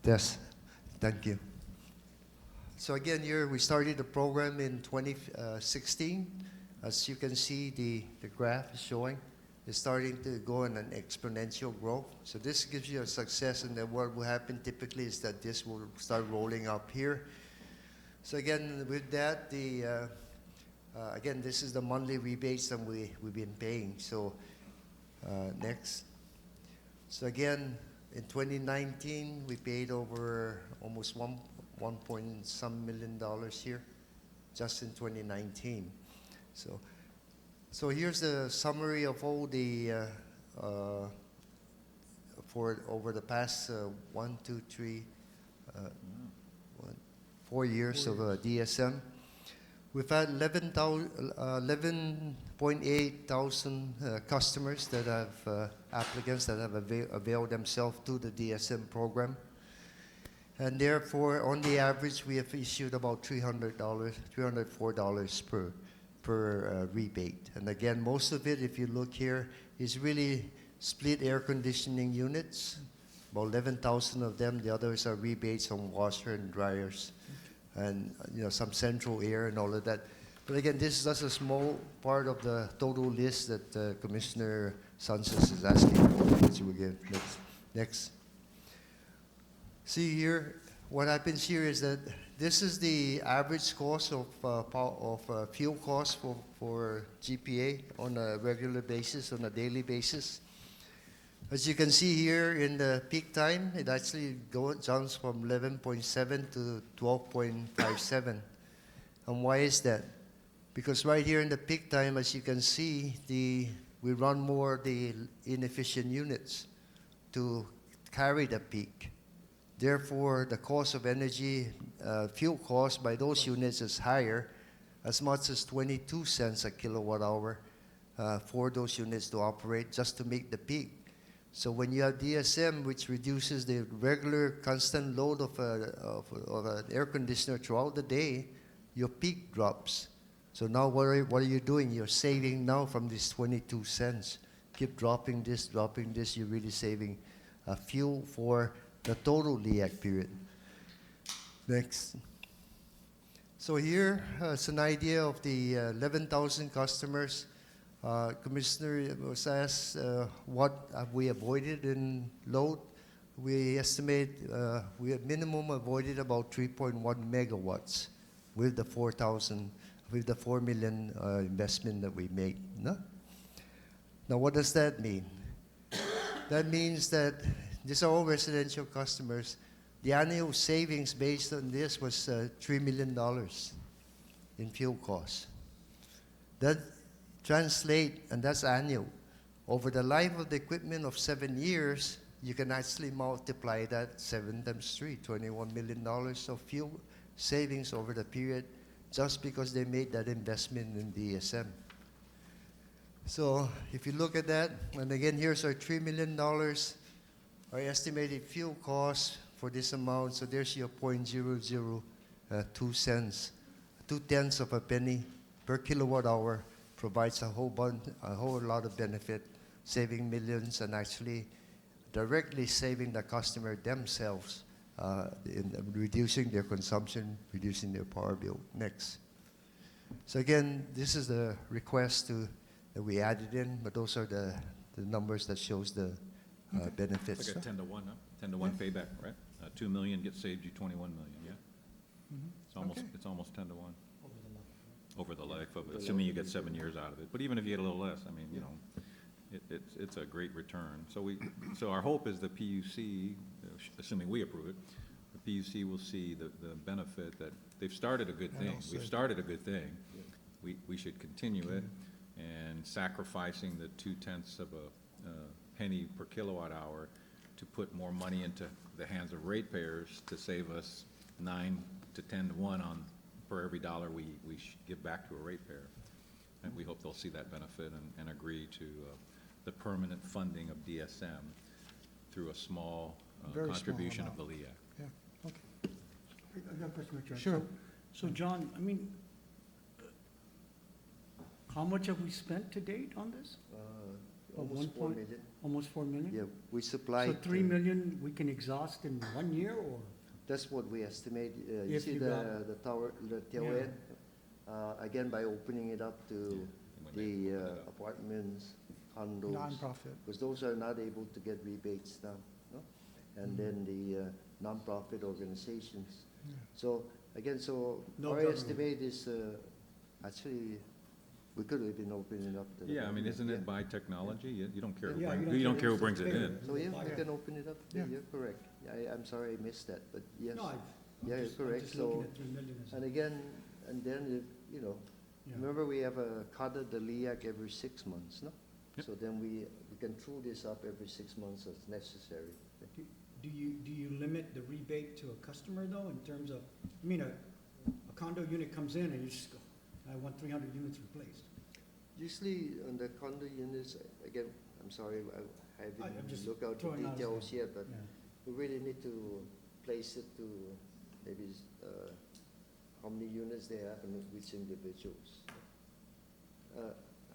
Yes, thank you. So again, here we started the program in 2016. As you can see, the graph is showing. It's starting to go in an exponential growth. So this gives you a success, and then what will happen typically is that this will start rolling up here. So again, with that, again, this is the monthly rebates that we've been paying. So next. So again, in 2019, we paid over almost $1 point some million here, just in 2019. So here's the summary of all the for over the past 4 years of DSM. We've had 11.8 thousand customers that have applicants that have availed themselves to the DSM program. And therefore, on the average, we have issued about $304 per rebate. And again, most of it, if you look here, is really split air conditioning units. About 11,000 of them. The others are rebates on washer and dryers, and some central air and all of that. But again, this is just a small part of the total list that Commissioner Sanchez is asking for, which we give. Next. See here, what happens here is that this is the average cost of fuel costs for GPA on a regular basis, on a daily basis. As you can see here, in the peak time, it actually jumps from 11.7 to 12.57. And why is that? Because right here in the peak time, as you can see, we run more the inefficient units to carry the peak. Therefore, the cost of energy, fuel cost by those units is higher, as much as 22 cents a kilowatt hour for those units to operate just to make the peak. So when you have DSM, which reduces the regular constant load of an air conditioner throughout the day, your peak drops. So now what are you doing? You're saving now from these 22 cents. Keep dropping this, you're really saving fuel for the total LEAC period. Next. So here is an idea of the 11,000 customers. Commissioner was asked what have we avoided in load. We estimate we at minimum avoided about 3.1 megawatts with the 4 million investment that we made. No? Now what does that mean? That means that these are all residential customers. The annual savings based on this was $3 million in fuel costs. That translate, and that's annual. Over the life of the equipment of 7 years, you can actually multiply that 7 times 3, $21 million of fuel savings over the period just because they made that investment in DSM. So if you look at that, and again, here's our $3 million, our estimated fuel cost for this amount, so there's your 0.002 cents, 0.2 of a penny per kilowatt hour, provides a whole lot of benefit, saving millions, and actually directly saving the customer themselves in reducing their consumption, reducing their power bill. Next. So again, this is the request that we added in, but those are the numbers that shows the benefits. It's like a 10 to 1, huh? 10 to 1 payback, right? 2 million gets saved you 21 million, yeah? Okay. It's almost 10 to 1 over the life of it, assuming you get 7 years out of it. But even if you get a little less, I mean, you know, it's a great return. So our hope is the PUC, assuming we approve it, the PUC will see the benefit that they've started a good And thing. also- We've started a good thing. We should continue it, and sacrificing the 2/10 of a penny per kilowatt hour to put more money into the hands of ratepayers to save us 9 to 10 to 1 on per every dollar we give back to a ratepayer. And we hope they'll see that benefit and agree to the permanent funding of DSM through a small Very small contribution of the amount. LEAC. Yeah, okay. I got a question, Mr. Chairman. Sure. So, John, I mean, how much have we spent to date on this? Almost 4 million. Almost 4 million? Yeah, we supplied. So 3 million we can exhaust in 1 year, or? That's what we estimate. You If see you got- the tower, the tail Yeah. end? Again, by opening it up to When they the open it up. apartments, condos. Nonprofit. Because those are not able to get rebates now, no? And then the nonprofit organizations. Yeah. So, again, so No our government. estimate is, actually, we could have been opening up to the Yeah, I mean, government, isn't yeah. it by technology? You don't care Yeah, you don't care who brings it who's in. So, yeah, we Yeah. can open it up, Yeah. you're correct. I'm sorry I missed that, but yes. No, Yeah, you're correct. I'm just So- looking at 3 million as And a, again, and then, you know, yeah. remember we have a cut of the LEAC every 6 months, no? Yep. So then we can true this up every 6 months as necessary. Do you limit the rebate to a customer, though, in terms of, I mean, a condo unit comes in and you just go, I want 300 units replaced. Usually on the condo units, again, I'm sorry, I I'm haven't just looked out the throwing out details yet, but Yeah. we really need to place it to maybe how many units they have and which individuals.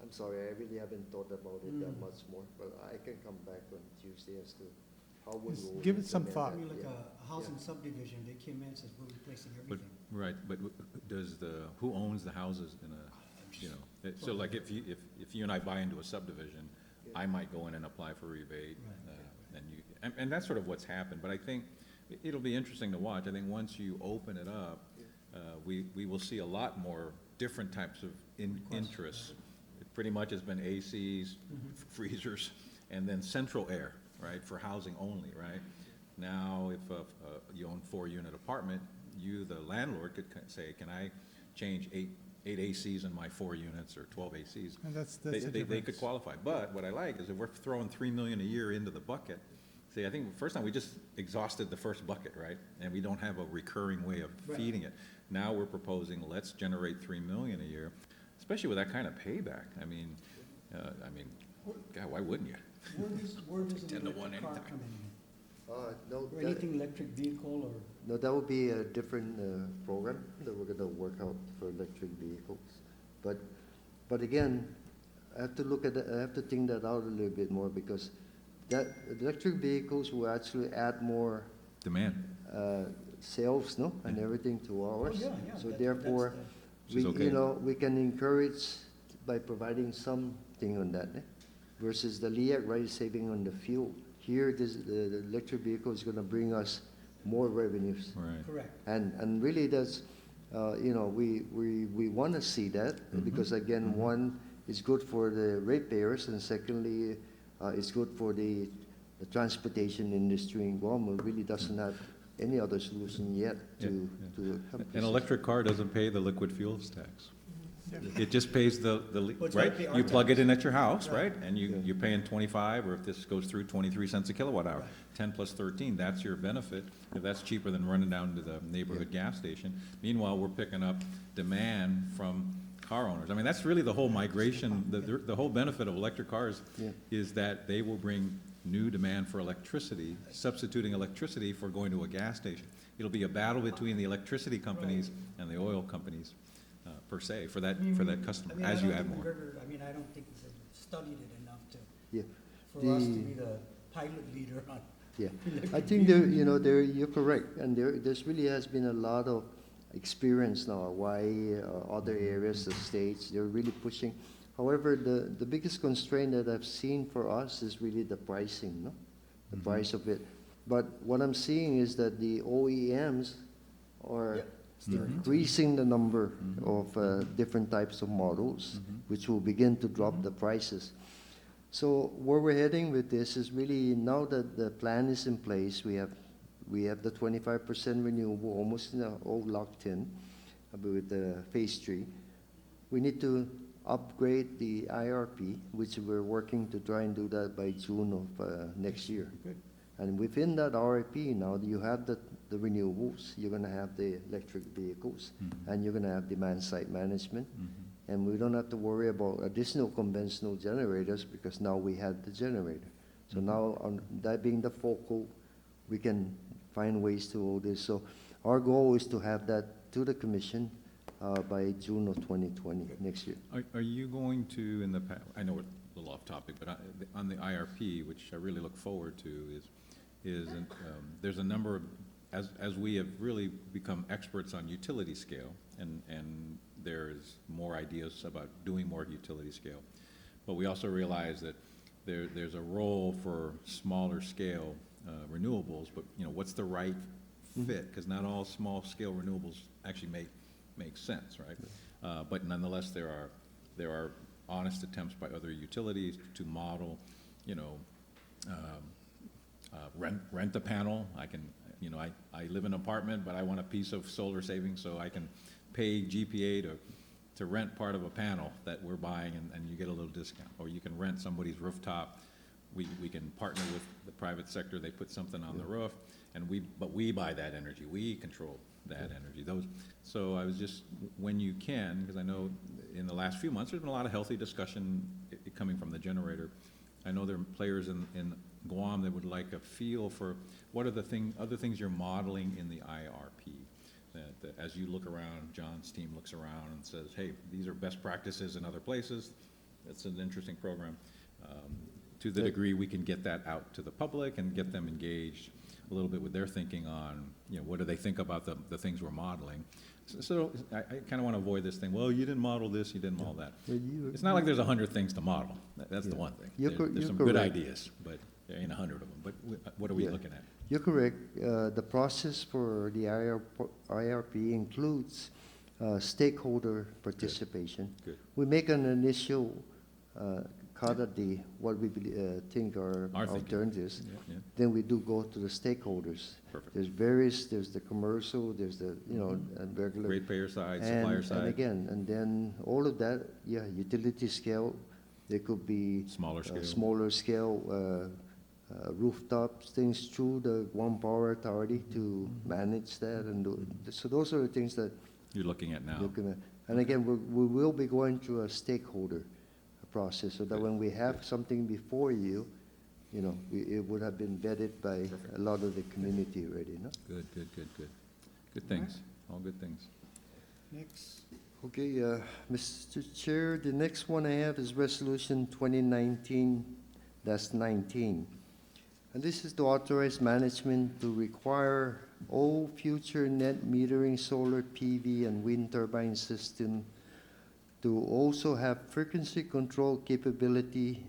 I'm sorry, I really haven't thought about it that Mm. much more, but I can come back on Tuesday as to how we Just will. give it some implement thought. I that, mean, like yeah. a housing subdivision, they came in and says, we're replacing But, everything. right, but does who owns the houses in a, you know? So like if you and I buy into a subdivision, Yeah. I might go in and apply for rebate. Right. And that's sort of what's happened, but I think it'll be interesting to watch. I think once you open it up, we will see a lot more different types of interests. It pretty much has been ACs, freezers, and then central air, right, for housing only, right? Now, if you own 4-unit apartment, you, the landlord, could say, can I change eight ACs in my 4 units or 12 ACs? And that's a They difference. could qualify. But what I like is if we're throwing 3 million a year into the bucket, see, I think the first time we just exhausted the first bucket, right? And we don't have a recurring way of Right. feeding it. Now we're proposing, let's generate 3 million a year, especially with that kind of payback. I mean, God, why wouldn't you? Where does 10 an to 1 electric car anytime. come in? No, Or that, anything electric vehicle or? no, that would be a different program that we're gonna work out for electric vehicles. But again, I have to look at, I have to think that out a little bit more because that electric vehicles will actually add more Demand. sales, no, and everything to ours. Oh, yeah, So that's therefore, Which is we, okay. you know, we can encourage by providing something on that, versus the LEAC, right, is saving on the fuel. Here, the electric vehicle is gonna bring us more revenues. Right. Correct. And really that's, you know, we want to see that because again, one, it's good for the ratepayers and secondly, it's good for the transportation industry in Guam. It really doesn't have any other solution yet to help An this. electric car doesn't pay the liquid fuels tax. Yeah. It just pays Well, it's right? like the You plug it tax. in at your house, Right. right? And you're paying 25, or if this goes through, 23 cents a kilowatt hour. Right. 10 plus 13, that's your benefit. If that's cheaper than running down to the neighborhood gas station. Meanwhile, we're picking up demand from car owners. I mean, that's really the whole migration, the whole benefit of electric cars Yeah. is that they will bring new demand for electricity, substituting electricity for going to a gas station. It'll be a battle between the electricity companies and the oil companies, per se, for that customer, I mean, I as you don't add think more. we've ever- I mean, I don't think we've studied it enough to, Yeah. for us to The- be the pilot leader on. Yeah, I think there, you know, there, you're correct, and there's really has been a lot of experience now, Hawaii, other areas, the states, they're really pushing. However, the biggest constraint that I've seen for us is really the pricing, no? The price of it. But what I'm seeing is that the OEMs are increasing the number of different types of models, which will begin to drop the prices. So where we're heading with this is really now that the plan is in place, we have the 25% renewable almost all locked in with the phase 3. We need to upgrade the IRP, which we're working to try and do that by June of next year. Good. And within that RFP now, you have the renewables, you're gonna have the electric vehicles, and you're gonna have demand side management. And we don't have to worry about additional conventional generators because now we have the generator. So now, on that being the focal, we can find ways to all this. So our goal is to have that to the commission by June of 2020, next year. Are you going to, in the past, I know we're a little off topic, but on the IRP, which I really look forward to, there's a number of, as we have really become experts on utility scale, and there's more ideas about doing more utility scale, but we also realize that there's a role for smaller scale renewables, but you know, what's the right fit? Because not all small scale renewables actually make sense, right? But nonetheless, there are honest attempts by other utilities to model, you know, rent a panel. I can, you know, I live in an apartment, but I want a piece of solar savings, so I can pay GPA to rent part of a panel that we're buying, and you get a little discount. Or you can rent somebody's rooftop. We can partner with the private sector. They put something on the roof, and we buy that energy. We control that energy. So I was just, when you can, because I know in the last few months there's been a lot of healthy discussion coming from the generator. I know there are players in Guam that would like a feel for what are the other things you're modeling in the IRP. That as you look around, John's team looks around and says, hey, these are best practices in other places. That's an interesting program. To the degree we can get that out to the public and get them engaged a little bit with their thinking on, you know, what do they think about the things we're modeling. So I kind of want to avoid this thing, well, you didn't model this, you didn't model that. It's not like there's 100 things to model. That's the one thing. There's some good ideas, but there ain't 100 of them. But what are we looking at? You're correct. The process for the IRP includes stakeholder participation. Good. We make an initial cut at what we think are alternatives. Yeah. Then we do go to the stakeholders. Perfect. There's the commercial, there's the, you know, and regular. Ratepayer side, supplier side. And again, and then all of that, utility scale, there could be Smaller scale. smaller scale rooftops, things through the Guam Power Authority to manage that, and so those are the things that You're looking at now. looking at. And again, we will be going through a stakeholder process, so that when we have something before you, you know, it would have been vetted by a lot of the community already, no? Good. Good things, all good things. Next. Okay, Mr. Chair, the next one I have is Resolution 2019-19. And this is to authorize management to require all future net metering solar PV and wind turbine system to also have frequency control capability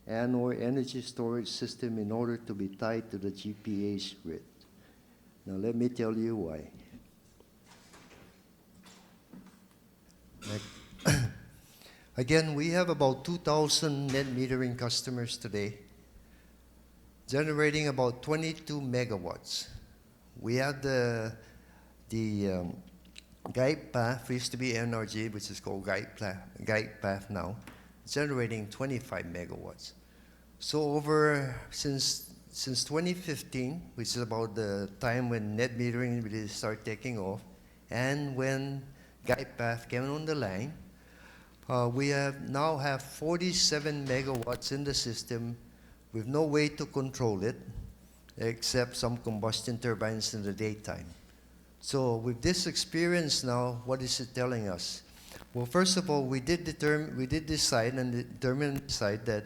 and/or energy storage system in order to be tied to the GPA's grid. Now let me tell you why. Again, we have about 2,000 net metering customers today, generating about 22 megawatts. We have the Guide Path, used to be NRG, which is called Guide Path now, generating 25 megawatts. So since 2015, which is about the time when net metering really started taking off, and when Guide Path came on the line, we now have 47 megawatts in the system with no way to control it, except some combustion turbines in the daytime. So with this experience now, what is it telling us? Well, first of all, we did decide that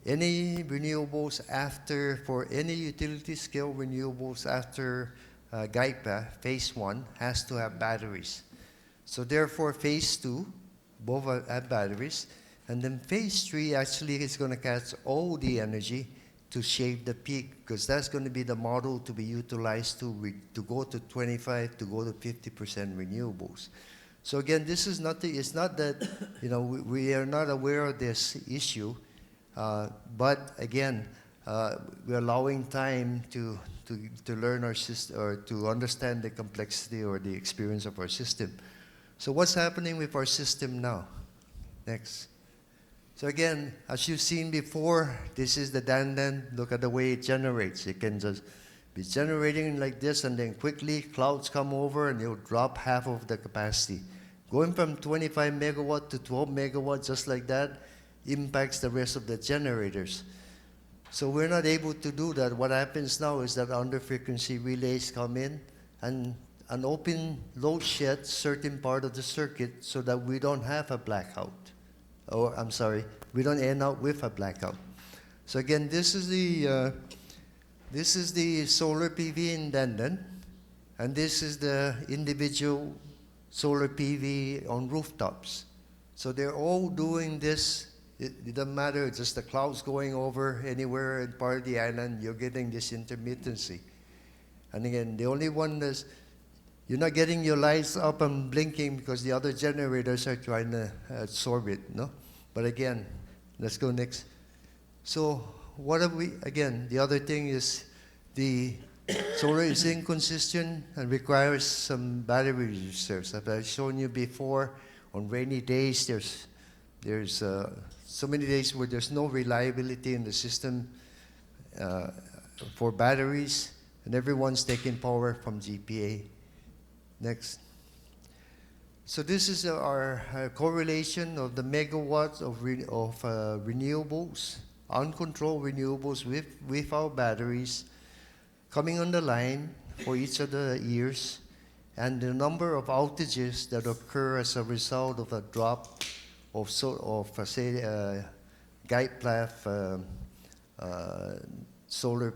any renewables after, for any utility scale renewables after GAIPA, phase 1, has to have batteries. So therefore, phase 2, both have batteries. And then phase 3 actually is going to catch all the energy to shave the peak, because that's going to be the model to be utilized to go to 25, to go to 50% renewables. So again, this is nothing, it's not that, we are not aware of this issue, but again, we're allowing time to learn our system, or to understand the complexity or the experience of our system. So what's happening with our system now? Next. So again, as you've seen before, this is the dandan. Look at the way it generates. It can just be generating like this, and then quickly clouds come over and it'll drop half of the capacity. Going from 25 megawatt to 12 megawatt just like that impacts the rest of the generators. So we're not able to do that. What happens now is that under frequency relays come in and an open load shed certain part of the circuit so that we don't have a blackout. Or I'm sorry, we don't end up with a blackout. So again, this is the solar PV in Dandan, and this is the individual solar PV on rooftops. So they're all doing this. It doesn't matter, it's just the clouds going over anywhere in part of the island, you're getting this intermittency. And again, the only one that's, you're not getting your lights up and blinking because the other generators are trying to absorb it, no? But again, let's go next. So what have we, again, the other thing is the solar is inconsistent and requires some battery reserves. As I've shown you before, on rainy days, there's so many days where there's no reliability in the system for batteries, and everyone's taking power from GPA. Next. So this is our correlation of the megawatts of renewables, uncontrolled renewables with our batteries coming on the line for each of the years, and the number of outages that occur as a result of a drop of say, GAIPLAF solar,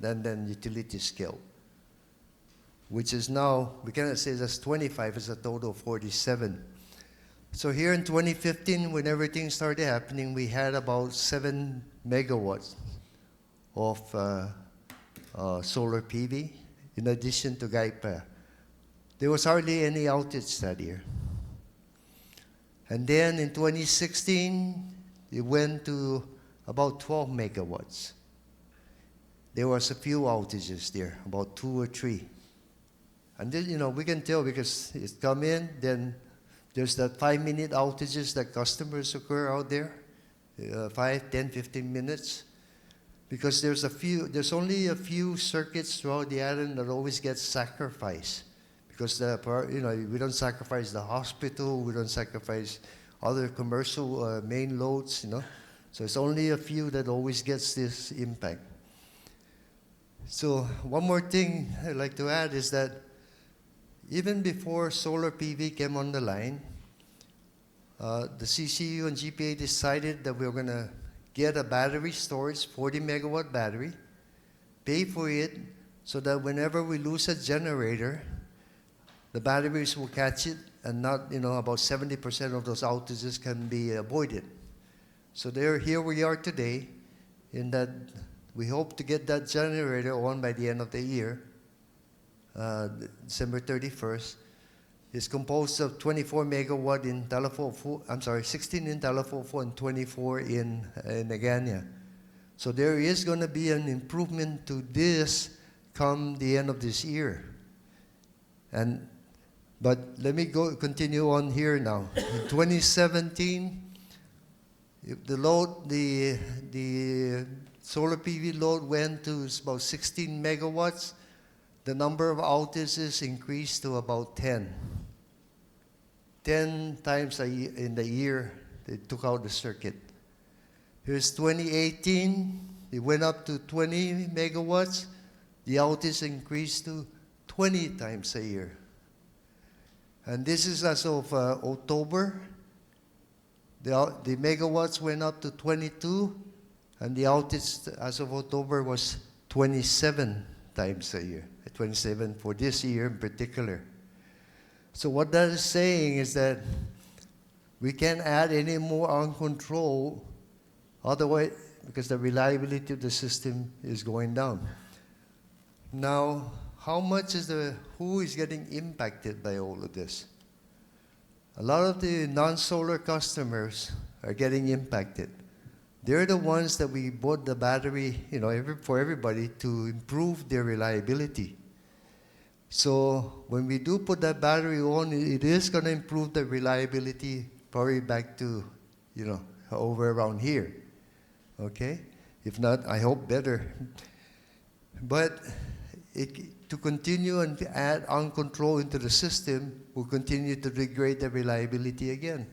then utility scale, which is now, we cannot say that's 25, it's a total of 47. So here in 2015, when everything started happening, we had about 7 megawatts of solar PV, in addition to GAIPA. There was hardly any outage that year. And then in 2016, it went to about 12 megawatts. There was a few outages there, about 2 or 3. And then, we can tell because it's come in, then there's that 5-minute outages that customers occur out there, 5, 10, 15 minutes. Because there's only a few circuits throughout the island that always get sacrificed. Because we don't sacrifice the hospital, we don't sacrifice other commercial main loads, So it's only a few that always gets this impact. So one more thing I'd like to add is that even before solar PV came on the line, the CCU and GPA decided that we were going to get a battery storage, 40 megawatt battery, pay for it so that whenever we lose a generator, the batteries will catch it, and not, about 70% of those outages can be avoided. So here we are today, in that we hope to get that generator on by the end of the year, December 31st. It's composed of 24 megawatt in Talafofo, 16 in Talafofo and 24 in Agania. So there is going to be an improvement to this come the end of this year. But let me continue on here now. In 2017, the solar PV load went to about 16 megawatts. The number of outages increased to about 10. 10 times in the year they took out the circuit. Here's 2018, it went up to 20 megawatts. The outage increased to 20 times a year. And this is as of October. The megawatts went up to 22. And the outage as of October was 27 times a year, 27 for this year in particular. So what that is saying is that we can't add any more uncontrolled, otherwise, because the reliability of the system is going down. Now, how much is who is getting impacted by all of this? A lot of the non-solar customers are getting impacted. They're the ones that we bought the battery, for everybody to improve their reliability. So when we do put that battery on, it is going to improve the reliability probably back to, over around here. Okay? If not, I hope better. But to continue and add uncontrolled into the system will continue to degrade the reliability again.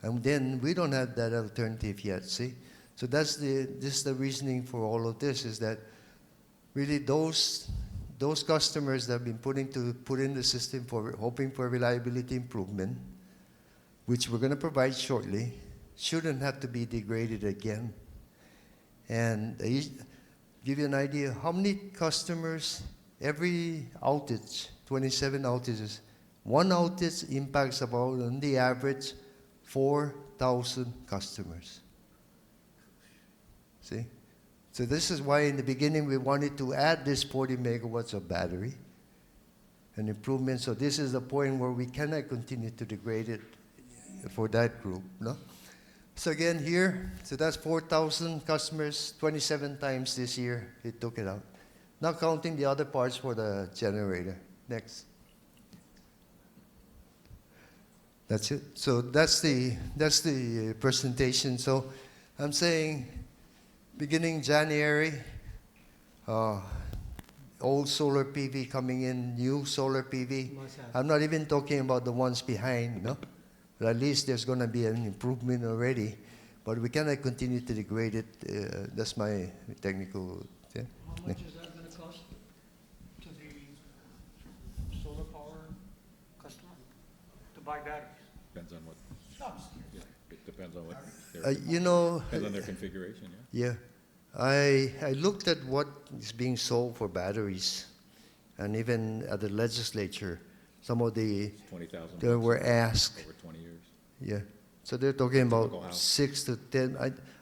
And then we don't have that alternative yet, see? So this is the reasoning for all of this, is that really those customers that have been put in the system for hoping for reliability improvement, which we're going to provide shortly, shouldn't have to be degraded again. And give you an idea, how many customers, every outage, 27 outages, one outage impacts about, on the average, 4,000 customers. See? So this is why in the beginning we wanted to add this 40 megawatts of battery and improvement. So this is the point where we cannot continue to degrade it for that group. No? So again here, so that's 4,000 customers, 27 times this year it took it out. Not counting the other parts for the generator. Next. That's it. So that's the presentation. So I'm saying beginning January, old solar PV coming in, new solar PV. I'm not even talking about the ones behind, no? But at least there's going to be an improvement already. But we cannot continue to degrade it. That's my technical. Yeah. How much is that going to cost to the solar power customer to buy batteries? Depends on what, No, yeah, it depends on what, Depends on their configuration, yeah. Yeah. I looked at what is being sold for batteries, and even at the legislature, some of the 20,000. they were asked. Over 20 years. Yeah. So they're talking about Typical house. 6 to 10.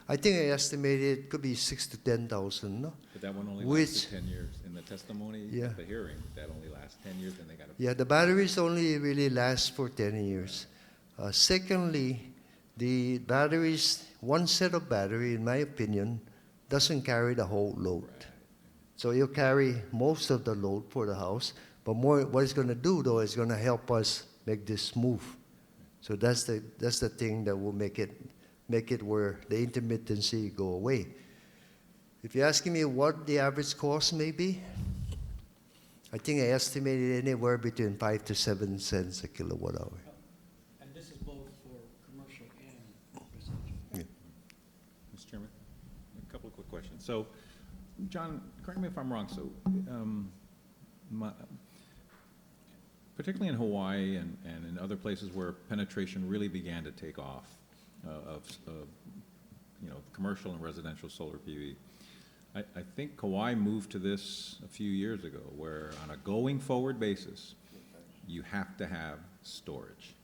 I think I estimated it could be 6 to 10,000. No. But that one only Which- lasted 10 years. In the testimony Yeah. at the hearing, that only lasts 10 years, and they got to. Yeah, the batteries only really last for 10 years. Secondly, the batteries, one set of battery, in my opinion, doesn't carry the whole load. Right. So you'll carry most of the load for the house, but more, what it's going to do, though, is going to help us make this smooth. So that's the thing that will make it where the intermittency go away. If you're asking me what the average cost may be, I think I estimated anywhere between 5 to 7 cents a kilowatt hour. And this is both for commercial and residential. Mr. Chairman, a couple of quick questions. So, John, correct me if I'm wrong. So, particularly in Hawaii and in other places where penetration really began to take off of commercial and residential solar PV, I think Kauai moved to this a few years ago, where on a going forward basis, you have to have storage,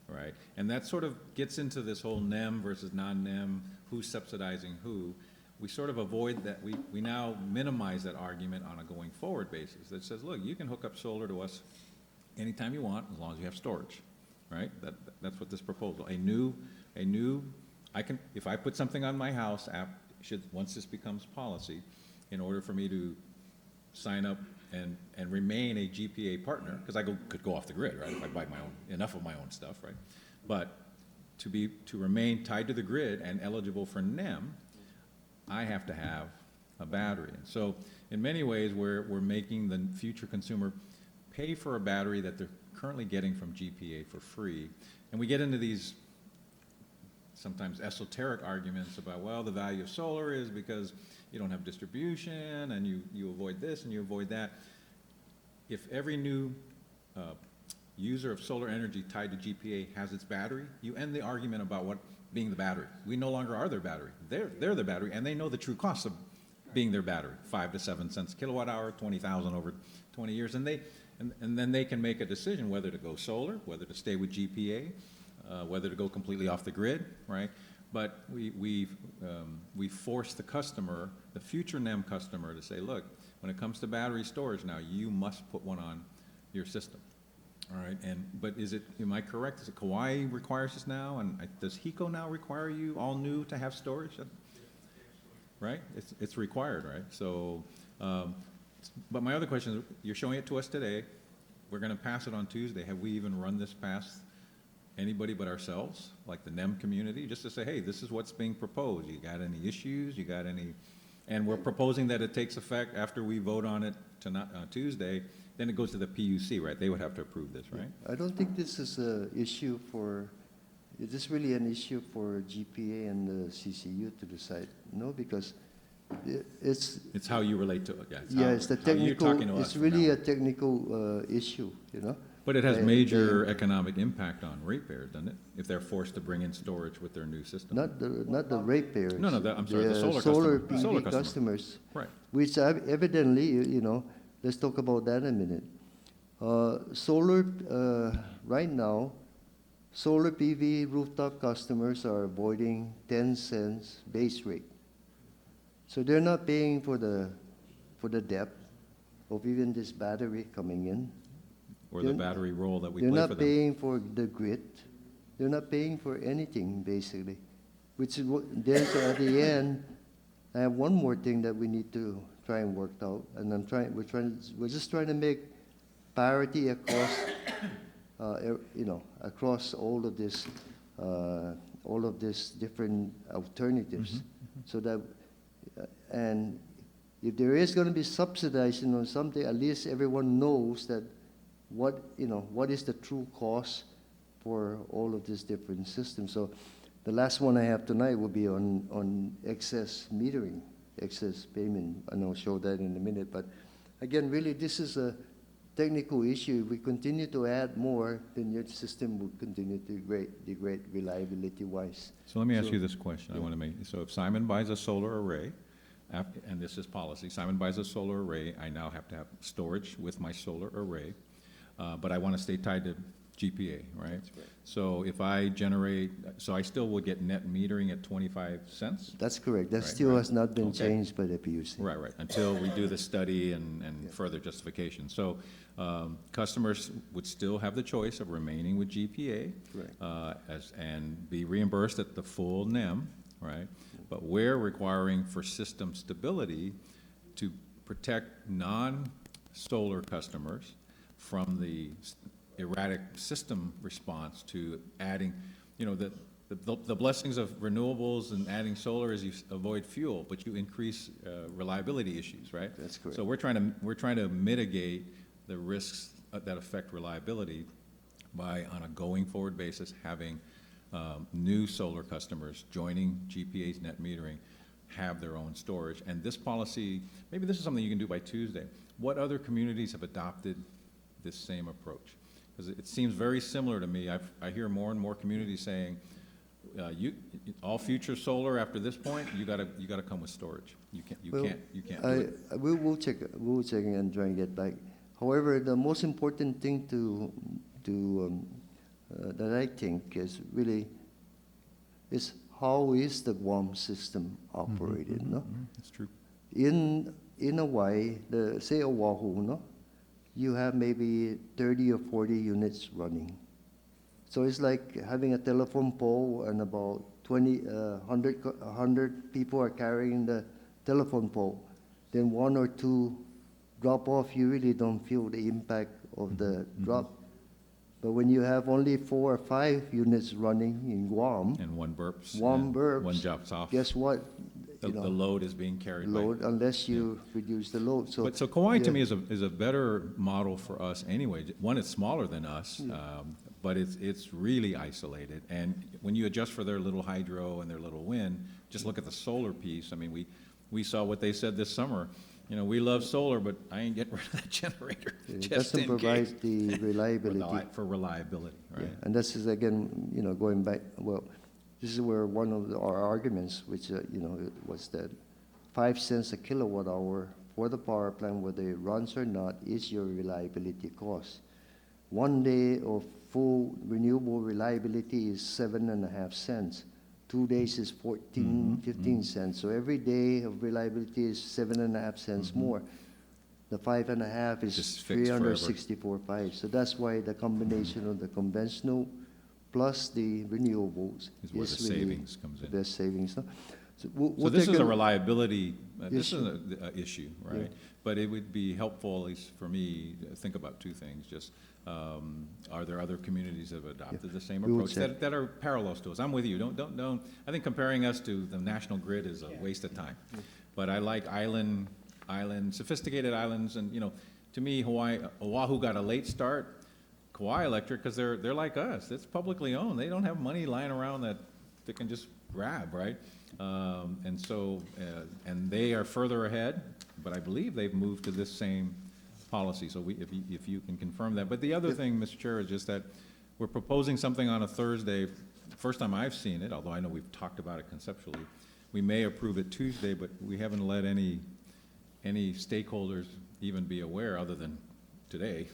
right? And that sort of gets into this whole NEM versus non-NEM, who's subsidizing who. We sort of avoid that. We now minimize that argument on a going forward basis that says, look, you can hook up solar to us anytime you want, as long as you have storage, right? That's what this proposal, if I put something on my house, once this becomes policy, in order for me to sign up and remain a GPA partner, because I could go off the grid, right, if I buy enough of my own stuff, right? But to remain tied to the grid and eligible for NEM, I have to have a battery. And so in many ways, we're making the future consumer pay for a battery that they're currently getting from GPA for free. And we get into these sometimes esoteric arguments about, well, the value of solar is because you don't have distribution and you avoid this and you avoid that. If every new user of solar energy tied to GPA has its battery, you end the argument about what being the battery. We no longer are their battery. They're the battery, and they know the true cost of being their battery, 5 to 7 cents a kilowatt hour, 20,000 over 20 years, and then they can make a decision whether to go solar, whether to stay with GPA, whether to go completely off the grid, right? But we force the customer, the future NEM customer, to say, look, when it comes to battery storage now, you must put one on your system. All right, but am I correct? Is it Kauai requires this now, and does HECO now require you all new to have storage? Right, it's required, right? So, but my other question is, you're showing it to us today. We're going to pass it on Tuesday. Have we even run this past anybody but ourselves, like the NEM community, just to say, hey, this is what's being proposed. You got any issues? You got any? And we're proposing that it takes effect after we vote on it tonight, Tuesday. Then it goes to the PUC, right? They would have to approve this, right? I don't think this is an issue for, is this really an issue for GPA and the CCU to decide? No, because it's how you relate to it, yeah. It's the technical, it's really a technical issue, you know? But it has major economic impact on ratepayers, doesn't it? If they're forced to bring in storage with their new system. Not the ratepayers. No, I'm sorry, the solar solar customer. PV Solar customers. Right. Which evidently, you know, let's talk about that in a minute. Solar, right now, solar PV rooftop customers are avoiding 10 cents base rate. So they're not paying for the depth of even this battery coming in. Or the battery roll that we They're play for not them. paying for the grid. They're not paying for anything, basically. Which is what, then so at the end, I have one more thing that we need to try and work out, and we're just trying to make parity across, you know, across all of these different alternatives, so that, and if there is going to be subsidizing on something, at least everyone knows that what is the true cost for all of these different systems. So the last one I have tonight will be on excess metering, excess payment, and I'll show that in a minute. But again, really, this is a technical issue. If we continue to add more, then your system will continue to degrade reliability-wise. So let me ask you this question. I want to make, so if Simon buys a solar array, and this is policy, Simon buys a solar array, I now have to have storage with my solar array, but I want to stay tied to GPA, right? That's right. So if I generate, so I still will get net metering at 25 cents? That's correct. That Right, still right. has not been Okay. changed by the PUC. Right, until we do the study and Yeah. further justification. So customers would still have the choice of remaining with GPA Correct. and be reimbursed at the full NEM, right? But we're requiring for system stability to protect non-solar customers from the erratic system response to adding, you know, the blessings of renewables and adding solar is you avoid fuel, but you increase reliability issues, right? That's correct. So we're trying to mitigate the risks that affect reliability by, on a going forward basis, having new solar customers joining GPA's net metering have their own storage. And this policy, maybe this is something you can do by Tuesday. What other communities have adopted this same approach? Because it seems very similar to me. I hear more and more communities saying, all future solar after this point, you gotta come with storage. You can't do it. We'll check and try and get back. However, the most important thing that I think is really is how is the Guam system operated, no? That's true. In Hawaii, say Oahu, no? You have maybe 30 or 40 units running. So it's like having a telephone pole and about 100 people are carrying the telephone pole. Then one or two drop off, you really don't feel the impact of the drop. But when you have only 4 or 5 units running in Guam, And one burps. one and burps, One drops off. guess what? The load is being carried by. Load, unless you reduce the load. So, But so Kauai to yeah. me is a better model for us anyway. One, it's smaller than us, but it's really isolated. And when you adjust for their little hydro and their little wind, just look at the solar piece. I mean, we saw what they said this summer. You know, we love solar, but I ain't getting rid of that generator, It just doesn't in case. provide the reliability. For reliability, Yeah, right? and this is again, going back, well, this is where one of our arguments, which, it was that 5 cents a kilowatt hour for the power plant, whether it runs or not, is your reliability cost. 1 day of full renewable reliability is 7.5 cents. 2 days is 15 cents. So every day of reliability is 7.5 cents more. The 5.5 is Just fixed forever. 364.5. So that's why the combination of the conventional plus the renewables Is where the really savings comes the in. best savings. No? So, So this is a reliability, this is Issue. a issue, Yeah. right? But it would be helpful, at least for me, to think about two things, just, are there other communities that have adopted the same We will approach check. that are parallels to us? I'm with you, don't, I think comparing us to the national grid is a waste of time. But I like sophisticated islands, and, to me, Oahu got a late start, Kauai Electric, because they're like us, it's publicly owned, they don't have money lying around that they can just grab, right? And so, and they are further ahead, but I believe they've moved to this same policy, so if you can confirm that. But the other thing, Mr. Chair, is just that we're proposing something on a Thursday, first time I've seen it, although I know we've talked about it conceptually. We may approve it Tuesday, but we haven't let any stakeholders even be aware, other than today,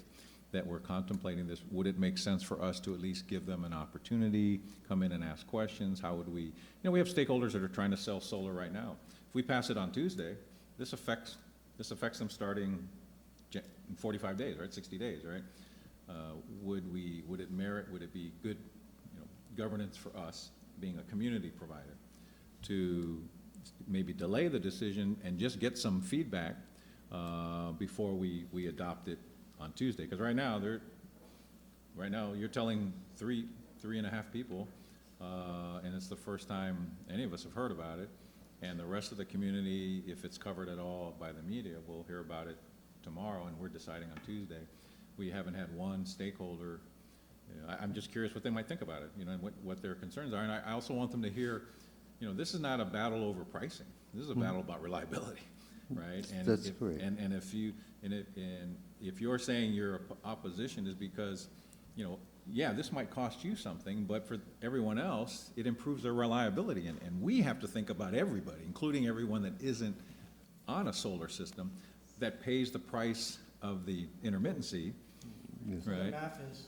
that we're contemplating this. Would it make sense for us to at least give them an opportunity, come in and ask questions? How would we, we have stakeholders that are trying to sell solar right now. If we pass it on Tuesday, this affects them starting in 45 days, right, 60 days, right? Would it be good, governance for us, being a community provider, to maybe delay the decision and just get some feedback before we adopt it on Tuesday? Because right now you're telling 3.5 people, and it's the first time any of us have heard about it, and the rest of the community, if it's covered at all by the media, will hear about it tomorrow, and we're deciding on Tuesday. We haven't had one stakeholder. I'm just curious what they might think about it, and what their concerns are. And I also want them to hear, this is not a battle over pricing. This is a battle about reliability, right? And That's correct. And if you're saying your opposition is because, this might cost you something, but for everyone else, it improves their reliability. And we have to think about everybody, including everyone that isn't on a solar system, that pays the price of the intermittency, So the right? math is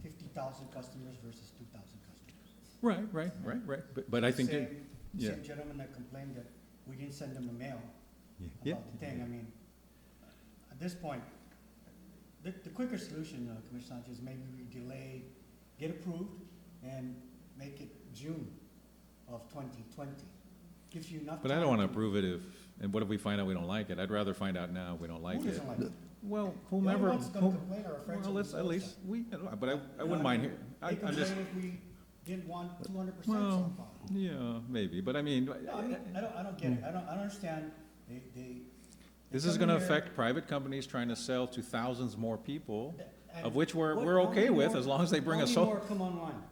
50,000 customers versus 2,000 customers. Right. But I think, Same yeah. same gentleman that complained that we didn't send him a mail Yeah. about the thing. I mean, at this point, the quicker solution, Commissioner Sanchez, maybe we delay, get approved, and make it June of 2020. Gives you enough But I time don't want to approve it and what if we find out we don't like it? I'd rather find out now we don't like Who it. doesn't like it? Well, The only whomever. ones gonna complain are our friends Well, on let's the at north least, side. but I wouldn't mind here. They I'm just, complain if we didn't want 200% so well, far. yeah, maybe, but I mean, No, I don't get it. I don't understand. They this come is in gonna here- affect private companies trying to sell to thousands more people, and of which we're how okay many with, more- as long as they bring us How so. many more come online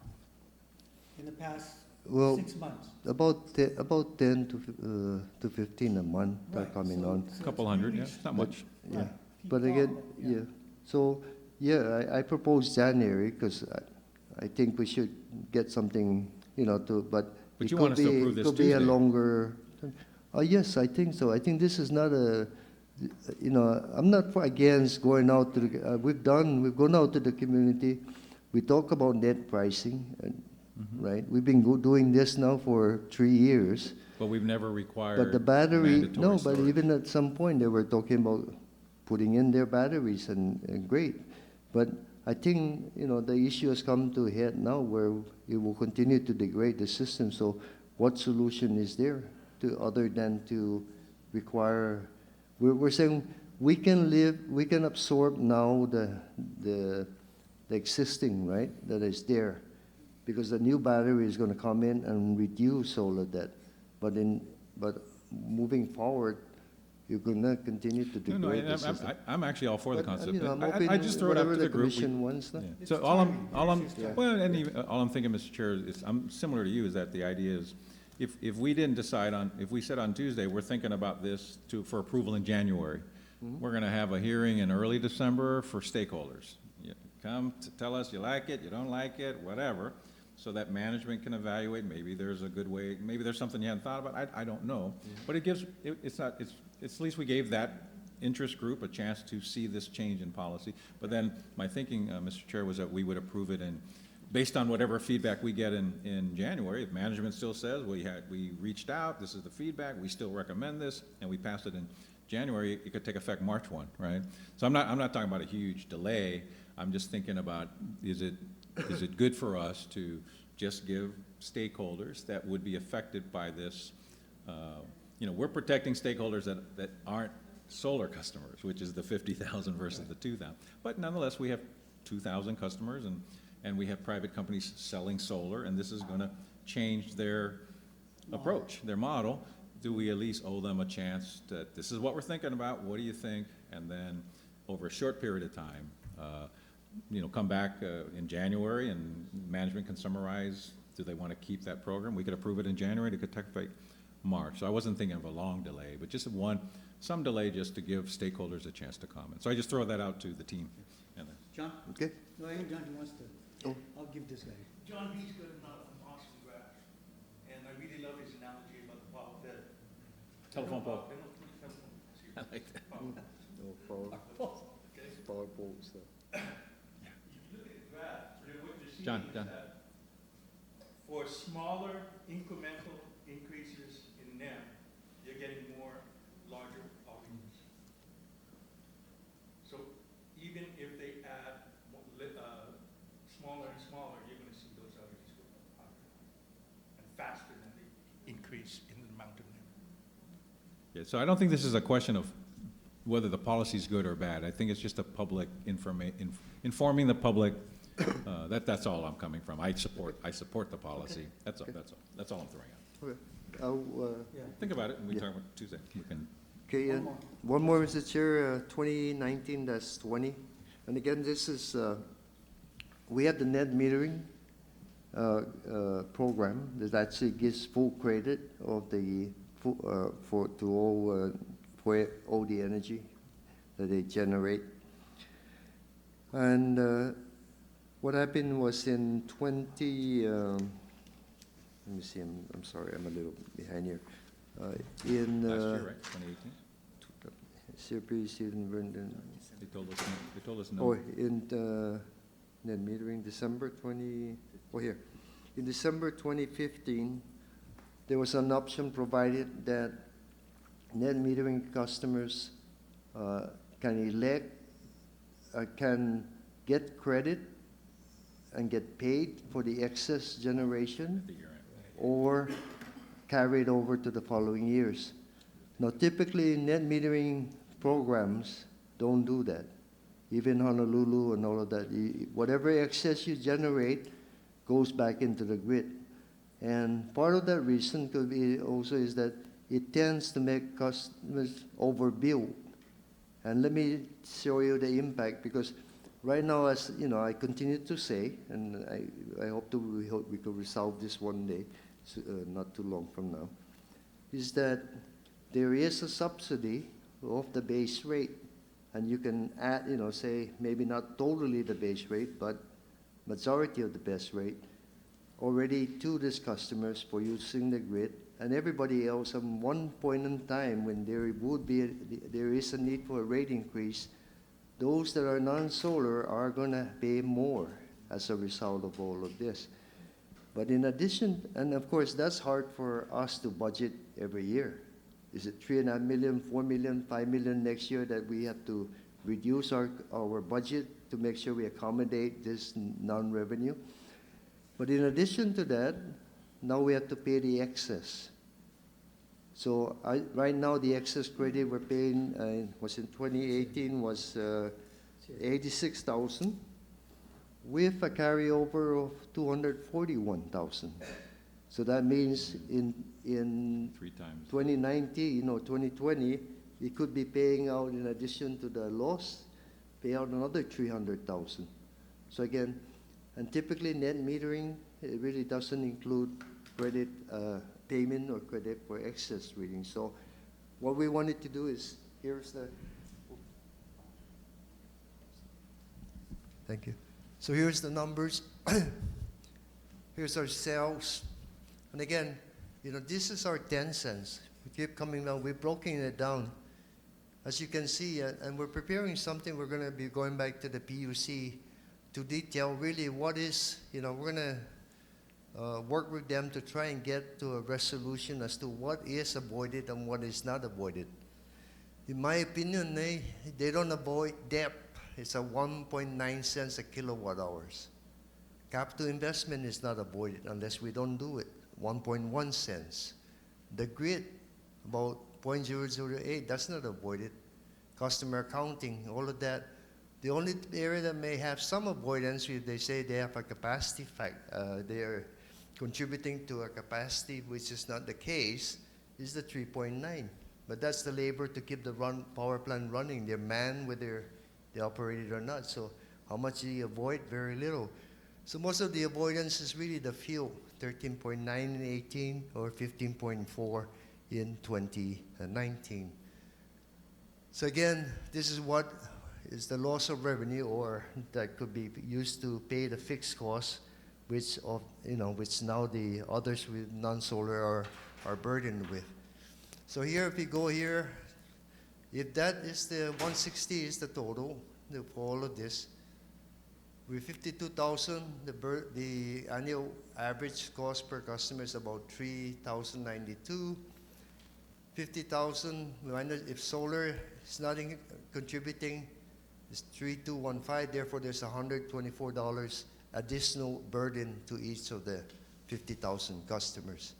in the past Well, 6 months? about 10 to 15 a month are Right, coming so- on. so Couple it's hundred, really yeah, it's not much. Yeah. Right. But Peak again, volume, yeah, so, yeah, I propose January, because I think we should get something, but. But it you want could us to be- approve this Could be a Tuesday. longer, yes, I think so. I think this is not I'm not against going out to we've gone out to the community. We talk about net pricing, right? We've been doing this now for 3 years. But we've never required But the battery, mandatory no, but storage. even at some point, they were talking about putting in their batteries, and great. But I think, the issue has come to a head now where it will continue to degrade the system. So what solution is there other than to require, we're saying we can absorb now the existing, right, that is there. Because the new battery is going to come in and reduce all of that. But moving forward, you're going to continue to No, degrade the I'm, system. I'm actually all for the But, concept. I'm I open just throw it out whatever to the group. We- commission wants. Yeah. It's So timing. all I'm, It's just timing. well, and all I'm thinking, Mr. Chair, is, I'm similar to you, is that the idea is, if we didn't decide on, if we said on Tuesday, we're thinking about this for approval in January, we're gonna have a hearing in early December for stakeholders. You come to tell us you like it, you don't like it, whatever, so that management can evaluate, maybe there's a good way, maybe there's something you hadn't thought about, I don't know. But it gives, it's at least we gave that interest group a chance to see this change in policy. But then my thinking, Mr. Chair, was that we would approve it and based on whatever feedback we get in January, if management still says, we reached out, this is the feedback, we still recommend this, and we passed it in January, it could take effect March 1, right? So I'm not talking about a huge delay, I'm just thinking about, is it good for us to just give stakeholders that would be affected by this, we're protecting stakeholders that aren't solar customers, which is the 50,000 versus the 2,000. But nonetheless, we have 2,000 customers, and we have private companies selling solar, and this is gonna change their approach, their model. Do we at least owe them a chance that this is what we're thinking about, what do you think? And then, over a short period of time, come back in January, and management can summarize, do they wanna keep that program? We could approve it in January, it could take effect March. So I wasn't thinking of a long delay, but just some delay just to give stakeholders a chance to comment. So I just throw that out to the team. John? Okay. No, I think John, he wants to, Oh. I'll give this guy. John Beesgood from Austin Grass, and I really love his analogy about the power pit. Telephone pole. Telephone. I like that. Okay. Power poles. If you look at the graph, what you're seeing John. is that for smaller incremental increases in NEM, you're getting more larger outcomes. So even if they add smaller and smaller, you're going to see those outages go up and faster than the increase in the amount of NEM. Yeah, so I don't think this is a question of whether the policy is good or bad. I think it's just a public informing the public. That's all I'm coming from. I support the policy. Okay. That's all. Okay. That's all I'm throwing out. Okay. I'll, Yeah. Think about it, and we Yeah. talk about Tuesday. We can. Okay, One and more. one more, Mr. Chair, 2019-20. And again, this is, we have the net metering program that actually gives full credit of the, for all the energy that they generate. And what happened was in 20, let me see, I'm sorry, I'm a little behind here. In Last year, right, 2018? CRP, They told us no. oh, in net metering, December 20, oh here. In December 2015, there was an option provided that net metering customers can elect, can get credit and get paid for the excess generation At the year end. or carry it over to the following years. Now, typically, net metering programs don't do that. Even Honolulu and all of that, whatever excess you generate goes back into the grid. And part of that reason could be also is that it tends to make customers overbill. And let me show you the impact, because right now, as you know, I continue to say, and I hope we could resolve this one day, not too long from now, is that there is a subsidy of the base rate, and you can add, say maybe not totally the base rate, but majority of the base rate already to these customers for using the grid, and everybody else at one point in time when there is a need for a rate increase, those that are non-solar are going to pay more as a result of all of this. But in addition, and of course, that's hard for us to budget every year. Is it 3.5 million, 4 million, 5 million next year that we have to reduce our budget to make sure we accommodate this non-revenue? But in addition to that, now we have to pay the excess. So right now, the excess credit we're paying was in 2018 was 86,000 with a carryover of 241,000. So that means in 3 times. 2019 or 2020, we could be paying out, in addition to the loss, pay out another 300,000. So again, and typically net metering, it really doesn't include credit payment or credit for excess reading. So what we wanted to do is, here's the, Thank you. So here's the numbers. Here's our sales. And again, you know, this is our 10 cents. We keep coming down. We're breaking it down. As you can see, and we're preparing something, we're going to be going back to the PUC to detail really what is, you know, we're going to work with them to try and get to a resolution as to what is avoided and what is not avoided. In my opinion, they don't avoid debt. It's a 1.9 cents a kilowatt hours. Capital investment is not avoided unless we don't do it, 1.1 cents. The grid, about 0.008, that's not avoided. Customer accounting, all of that. The only area that may have some avoidance, if they say they have a capacity they're contributing to a capacity which is not the case, is the 3.9. But that's the labor to keep the power plant running. They're manned whether they operate it or not. So how much do you avoid? Very little. So most of the avoidance is really the fuel, 13.9 in 18 or 15.4 in 2019. So again, this is what is the loss of revenue, or that could be used to pay the fixed costs, which now the others with non-solar are burdened with. So here, if you go here, if that is the 160 is the total for all of this, with 52,000, the annual average cost per customer is about 3,092. 50,000, if solar is not contributing, is 3,215. Therefore, there's $124 additional burden to each of the 50,000 customers.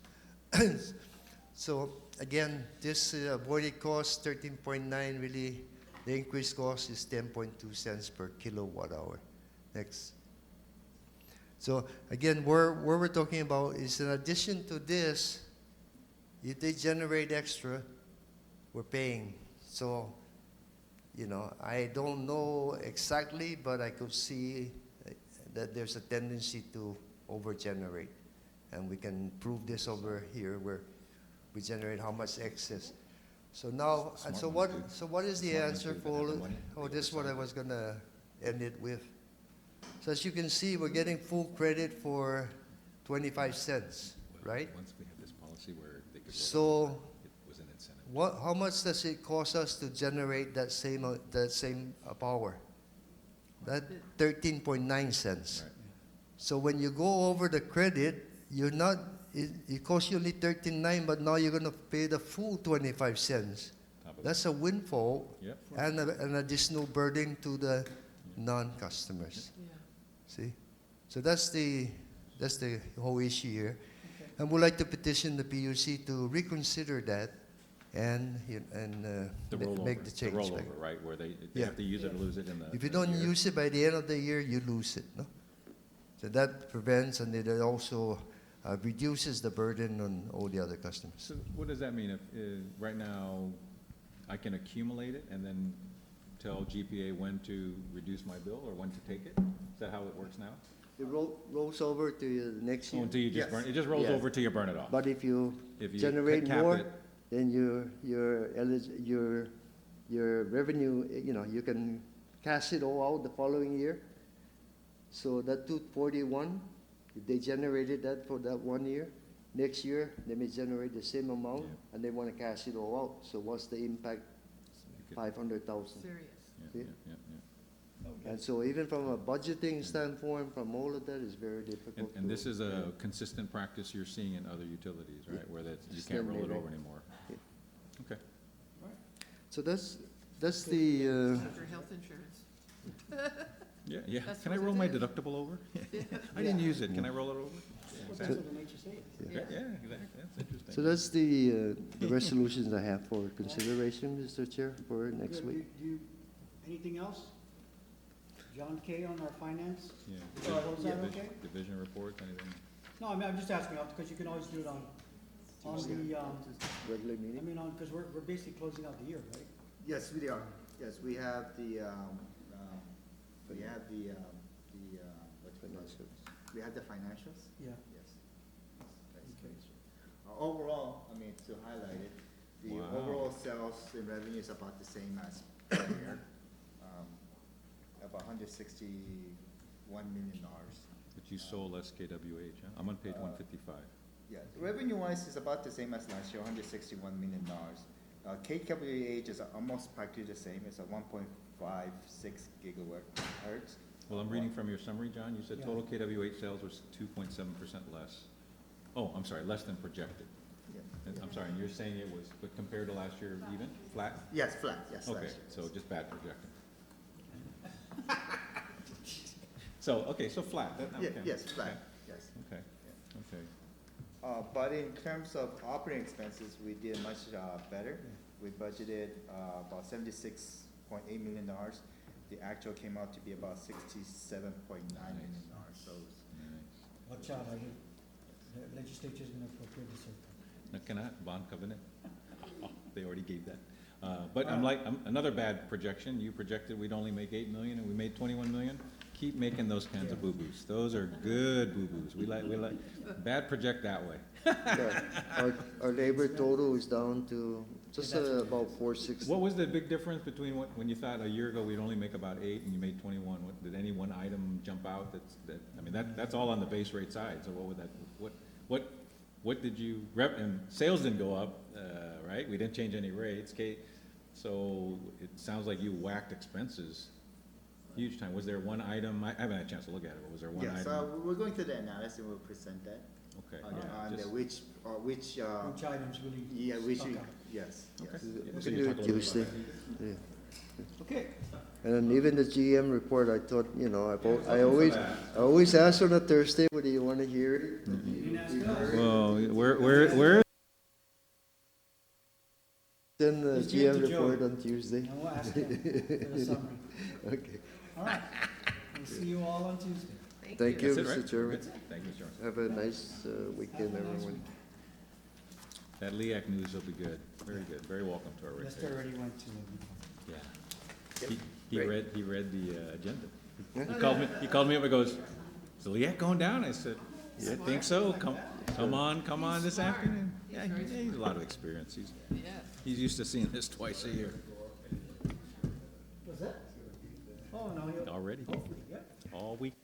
So again, this avoided cost, 13.9, really, the increased cost is 10.2 cents per kilowatt hour. Next. So again, where we're talking about is in addition to this, if they generate extra, we're paying. So, you know, I don't know exactly, but I could see that there's a tendency to over-generate. And we can prove this over here where we generate how much excess. So now, and so what is the answer for, this is what I was going to end it with. So as you can see, we're getting full credit for 25 cents, right? Once we have this policy where they could So it was an incentive. how much does it cost us to generate that same power? That 13.9 cents. Right. So when you go over the credit, it costs you only 13.9, but now you're going to pay the full 25 cents. That's a windfall. Yep. And an additional burden to the non-customers. Yeah. See? So that's the whole issue here. Okay. And we'd like to petition the PUC to reconsider that and make the change. The rollover, right, where they have to use it or lose it in the If you don't year. use it by the end of the year, you lose it. No? So that prevents, and it also reduces the burden on all the other customers. So what does that mean? If right now I can accumulate it and then tell GPA when to reduce my bill or when to take it? Is that how it works now? it rolls over to the next year. Until you just Yes. burn it just rolls Yes. over till you burn it off. But if you If you generate cap more, it, then your revenue, you can cash it all out the following year. So that 241, if they generated that for that 1 year, next year they may generate the same amount, Yeah. and they want to cash it all out. So what's the impact? you could- 500,000. Serious. yeah, see? yeah. And so even from a budgeting standpoint, from all of that, it's very difficult. And this to- is a consistent practice you're seeing in other utilities, right? Yeah. Where that you Still can't roll it maybe. over anymore. Yeah. Okay. So that's the, For health insurance. Yeah, yeah. That's Can I what roll it my is. deductible over? I didn't use it. Can I roll it over? Well, Exactly. what the nature say. Yeah, exactly. That's interesting. so that's the resolutions I have for consideration, Mr. Chair, for next week. Anything else? John Kay on our finance? Yeah. Is that okay? Division reports, anything? No, I mean, I'm just asking, because you can always do it on the, Regular meeting? because we're basically closing out the year, right? Yes, we are. Yes, we have the, we have the financials. Yeah. Yes. That's Okay. finished. overall, I mean, to highlight it, the Wow. overall sales and revenue is about the same as prior year. About $161 million. But you sold less KWH, huh? I'm on page 155. Yeah, revenue-wise is about the same as last year, $161 million. KWH is almost practically the same, it's a 1.56 gigawatt hertz. Well, I'm reading from your summary, John. You said Yeah. total KWH sales was 2.7% less. Oh, I'm sorry, less than projected. Yeah. And I'm sorry, and you're saying it was, but compared to last year, even, flat? Yes, flat, yes, Okay, last year. so just bad projecting. So, okay, so flat. Yeah, okay, yes, okay, flat, yes. Okay, okay. But in terms of operating expenses, we did much better. We budgeted about $76.8 million. The actual came out to be about $67.9 million. So it's- Nice. Watch out, the legislature's gonna appropriate the surplus. Now, can I, bond covenant? They already gave that. But another bad projection, you projected we'd only make 8 million and we made 21 million. Keep making those kinds of boo-boos. Those are good boo-boos. We like, bad project that way. Yeah. Our labor total is down to just about 460. What was the big difference between when you thought a year ago we'd only make about 8 and you made 21? Did any one item jump out I mean, that's all on the base rate side, so what would that, what did you, and sales didn't go up, right? We didn't change any rates, so it sounds like you whacked expenses huge time. Was there one item, I haven't had a chance to look at it, but was there one Yes, item? we're going through the analysis and we'll present that. Okay, On yeah, the just- which Which items really yeah, which, stuck out. yes, yes. Okay. We Yeah, can so you do talk a it little bit about Tuesday. that. Yeah. Okay, And then even the GM report, I thought, you know, I always ask on a Thursday, what do you want to hear? Well, where Then the Just give it GM to Joe. report on Tuesday. and we'll ask him for the summary. Okay. All right, we'll see you all on Tuesday. Thank you, That's it, right? Mr. Chairman. Good. Thank you, Mr. Chairman. Have a nice weekend, Have a nice everyone. week. That LEAC news will be good, very good, very welcome to our Lester ratepayers. already went to, Yeah. Yep, He great. read the agenda. Yeah. He called me up and goes, is the LEAC going down? I said, yeah, I think so, come on this afternoon. Yeah, he's a lot of experience, he's used to seeing this twice a year was that? Oh, no, he'll, already, hopefully, yep. all week.